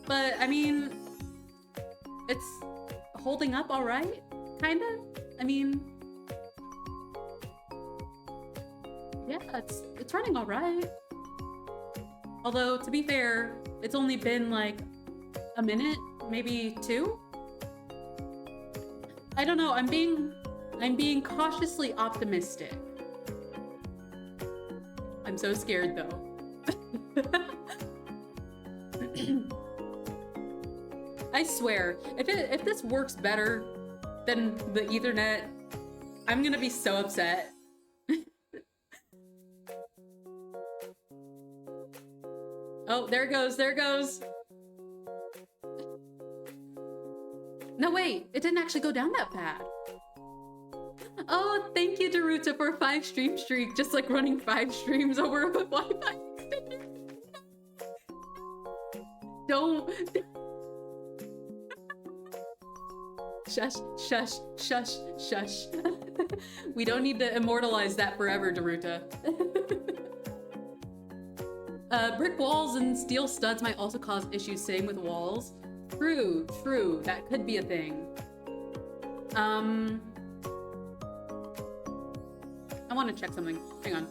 But, I mean, it's holding up all right, kind of. I mean, yeah, it's running all right. Although, to be fair, it's only been like a minute, maybe 2. I don't know. I'm being cautiously optimistic. I'm so scared though. I swear, if this works better than the Ethernet, I'm gonna be so upset. Oh, there it goes, there it goes. No, wait, it didn't actually go down that bad. Oh, thank you, Daruta, for a 5 stream streak, just like running 5 streams over a Wi-Fi extender. Don't. Shush, shush, shush, shush. We don't need to immortalize that forever, Daruta. Brick walls and steel studs might also cause issues, same with walls. True, true, that could be a thing. I want to check something. Hang on.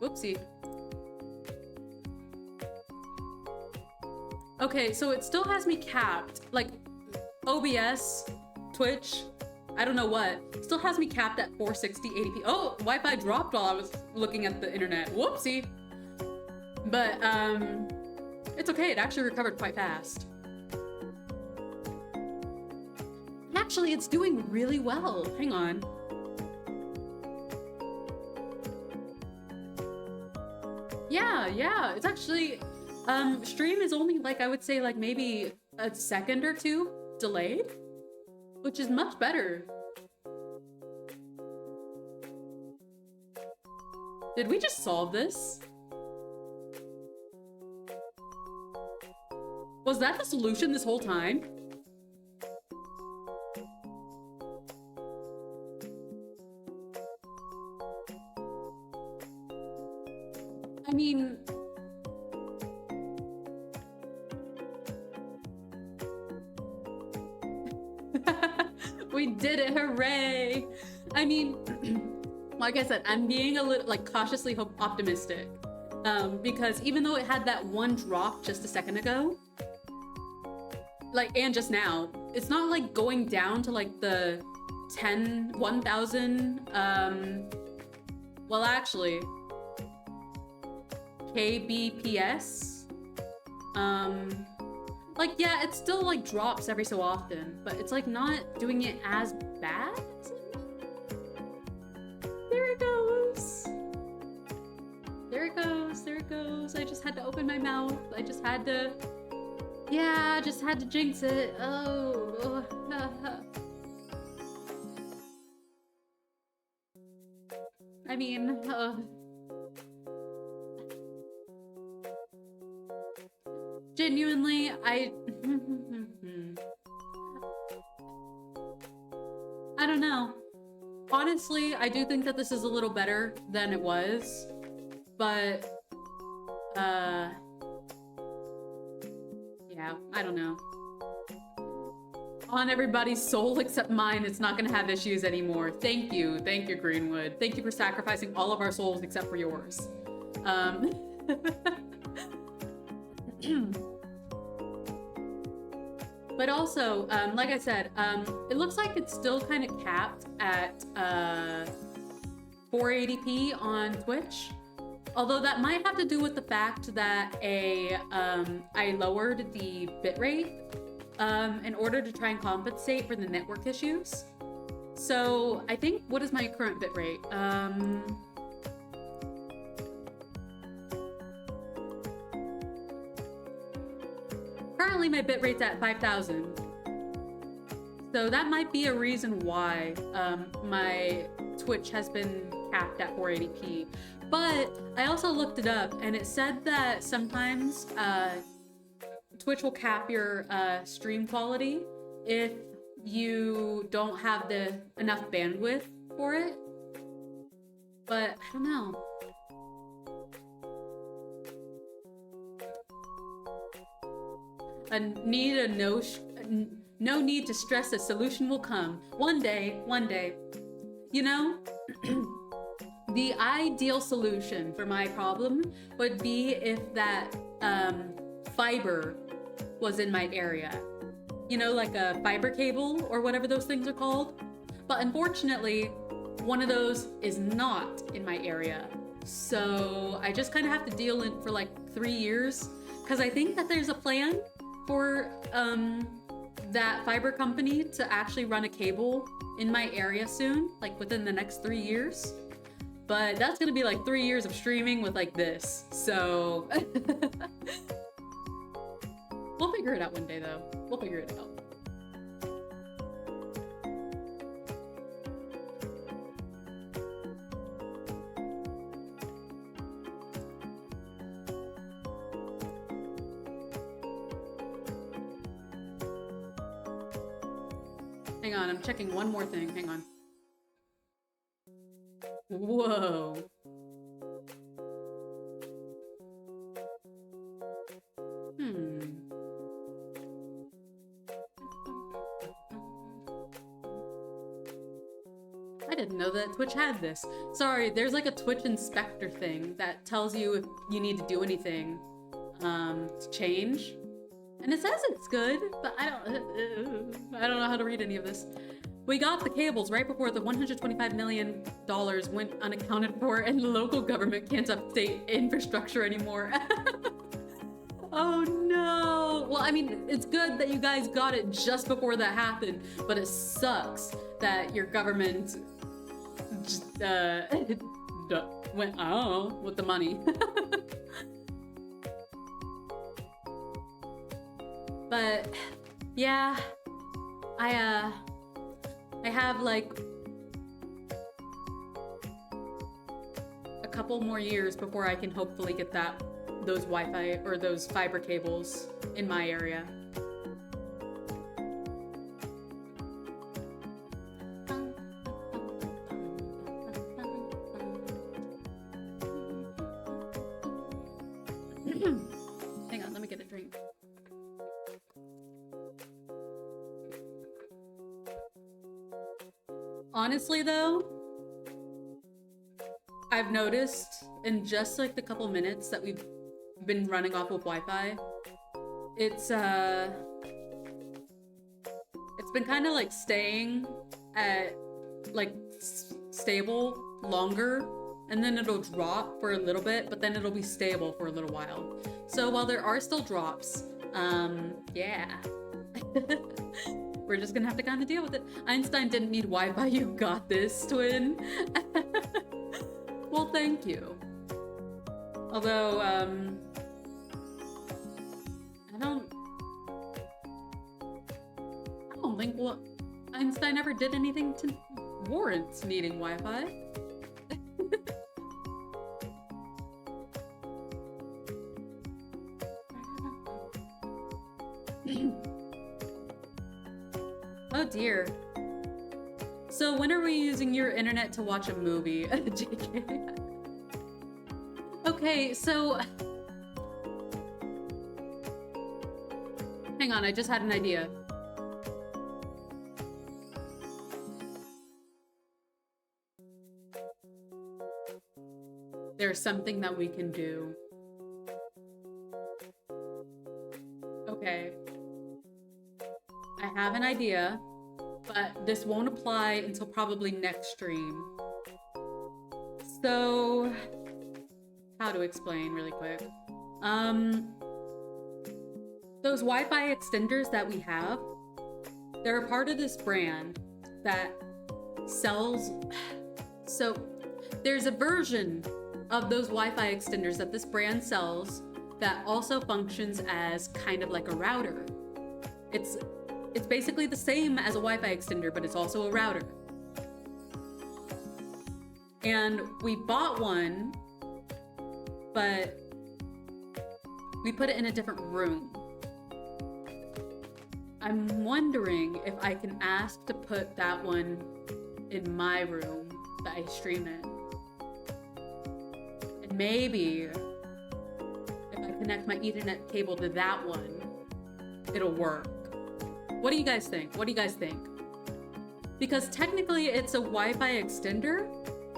Whoopsie. Okay, so it still has me capped. Like, OBS, Twitch, I don't know what, still has me capped at 460 80p. Oh, Wi-Fi dropped while I was looking at the internet. Whoopsie. But, it's okay, it actually recovered quite fast. Actually, it's doing really well. Hang on. Yeah, it's actually, stream is only like, I would say like maybe a second or 2 delayed, which is much better. Did we just solve this? Was that the solution this whole time? I mean... We did it, hooray! I mean, like I said, I'm being a little, like, cautiously optimistic. Because even though it had that one drop just a second ago, like, and just now, it's not like going down to like the 1,000, well actually, kbps, like, yeah, it still like drops every so often, but it's like not doing it as bad. There it goes. There it goes, there it goes. I just had to open my mouth. I just had to, yeah, just had to jinx it. Oh. I mean, genuinely, I don't know. Honestly, I do think that this is a little better than it was, but, yeah, I don't know. On everybody's soul except mine, it's not gonna have issues anymore. Thank you, Greenwood. Thank you for sacrificing all of our souls except for yours. But also, like I said, it looks like it's still kind of capped at 480p on Twitch. Although that might have to do with the fact that I lowered the bitrate in order to try and compensate for the network issues. So I think, what is my current bitrate? Currently my bitrate's at 5,000. So that might be a reason why my Twitch has been capped at 480p. But I also looked it up, and it said that sometimes Twitch will cap your stream quality if you don't have enough bandwidth for it. But I don't know. No need to stress, a solution will come. One day. You know, the ideal solution for my problem would be if that fiber was in my area. You know, like a fiber cable or whatever those things are called. But unfortunately, one of those is not in my area. So I just kind of have to deal in for like 3 years, because I think that there's a plan for that fiber company to actually run a cable in my area soon, like within the next 3 years. But that's gonna be like 3 years of streaming with like this, so we'll figure it out one day though. We'll figure it out. Hang on, I'm checking one more thing. Hang on. Whoa. I didn't know that Twitch had this. Sorry, there's like a Twitch inspector thing that tells you if you need to do anything to change. And it says it's good, but I don't know how to read any of this. We got the cables right before the $125 million went unaccounted for, and the local government can't update infrastructure anymore. Oh no! Well, I mean, it's good that you guys got it just before that happened, but it sucks that your government just went, I don't know, with the money. But yeah, I have like a couple more years before I can hopefully get those Wi-Fi or those fiber cables in my area. Hang on, let me get a drink. Honestly though, I've noticed in just like the couple minutes that we've been running off of Wi-Fi, it's been kind of like staying at like stable longer, and then it'll drop for a little bit, but then it'll be stable for a little while. So while there are still drops, yeah. We're just gonna have to kind of deal with it. Einstein didn't need Wi-Fi. You got this, twin. Well, thank you. Although, I don't think Einstein ever did anything to warrant needing Wi-Fi. Oh dear. So when are we using your internet to watch a movie? JK. Okay, so hang on, I just had an idea. There's something that we can do. Okay. I have an idea, but this won't apply until probably next stream. So, how to explain really quick. Those Wi-Fi extenders that we have, they're a part of this brand that sells... So, there's a version of those Wi-Fi extenders that this brand sells that also functions as kind of like a router. It's it's basically the same as a Wi-Fi extender, but it's also a router. And we bought one, but we put it in a different room. I'm wondering if I can ask to put that one in my room that I stream in. And maybe if I connect my Ethernet cable to that one, it'll work. What do you guys think? What do you guys think? Because technically it's a Wi-Fi extender,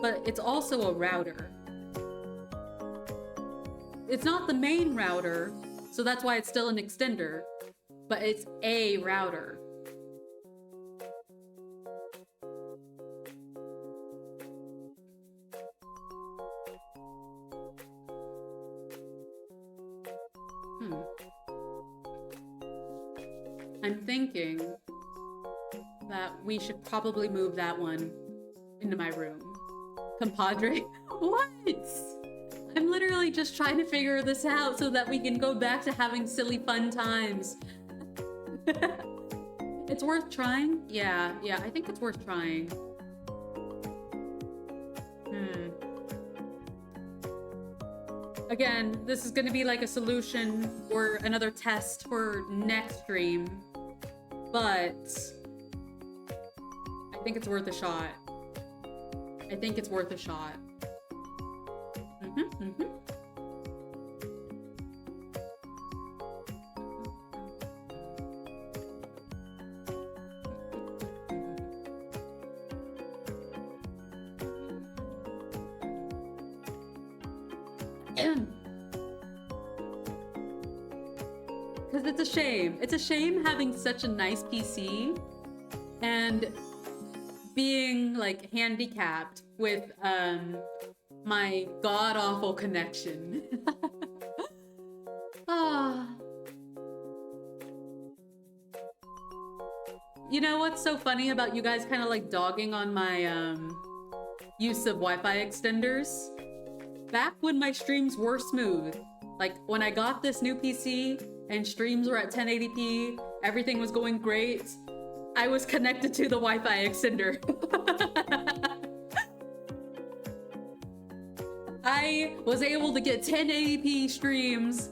but it's also a router. It's not the main router, so that's why it's still an extender, but it's a router. I'm thinking that we should probably move that one into my room. Compadre? What? I'm literally just trying to figure this out so that we can go back to having silly fun times. It's worth trying? Yeah, I think it's worth trying. Again, this is gonna be like a solution or another test for next stream, but I think it's worth a shot. I think it's worth a shot. Because it's a shame. It's a shame having such a nice PC and being like handicapped with my god-awful connection. You know what's so funny about you guys kind of like dogging on my use of Wi-Fi extenders? Back when my streams were smooth, like when I got this new PC and streams were at 1080p, everything was going great, I was connected to the Wi-Fi extender. I was able to get 1080p streams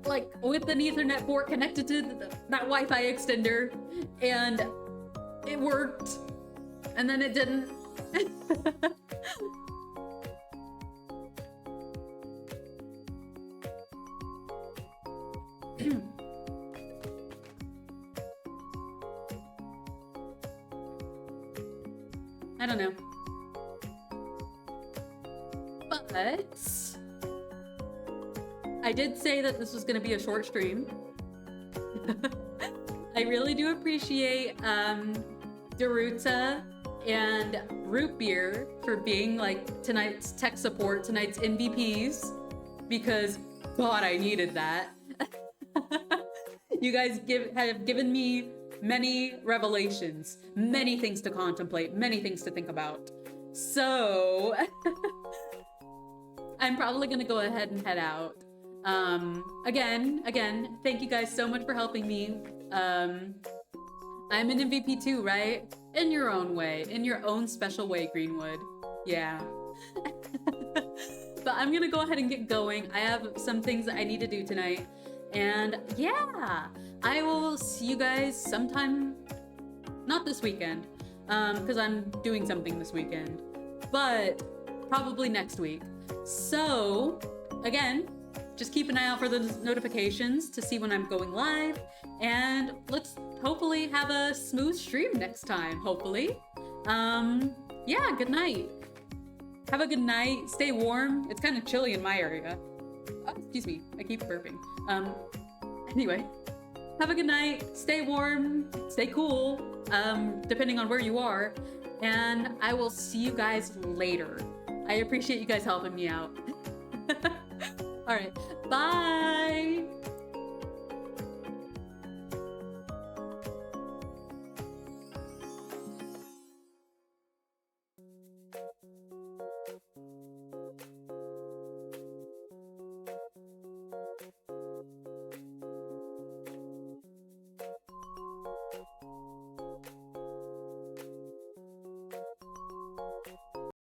like with an Ethernet port connected to that Wi-Fi extender, and it worked, and then it didn't. I don't know. But I did say that this was going to be a short stream. I really do appreciate Daruta and Root Beer for being like tonight's tech support, tonight's MVPs, because God, I needed that. You guys have given me many revelations, many things to contemplate, many things to think about. So I'm probably gonna go ahead and head out. Again, thank you guys so much for helping me. I'm an MVP too, right? In your own way, in your own special way, Greenwood. Yeah. But I'm gonna go ahead and get going. I have some things that I need to do tonight. And yeah, I will see you guys sometime, not this weekend, because I'm doing something this weekend, but probably next week. So again, just keep an eye out for those notifications to see when I'm going live, and let's hopefully have a smooth stream next time, hopefully. Yeah, good night. Have a good night, stay warm. It's kind of chilly in my area. Oh, excuse me, I keep burping. Anyway, have a good night, stay warm, stay cool, depending on where you are, and I will see you guys later. I appreciate you guys helping me out. All right, bye.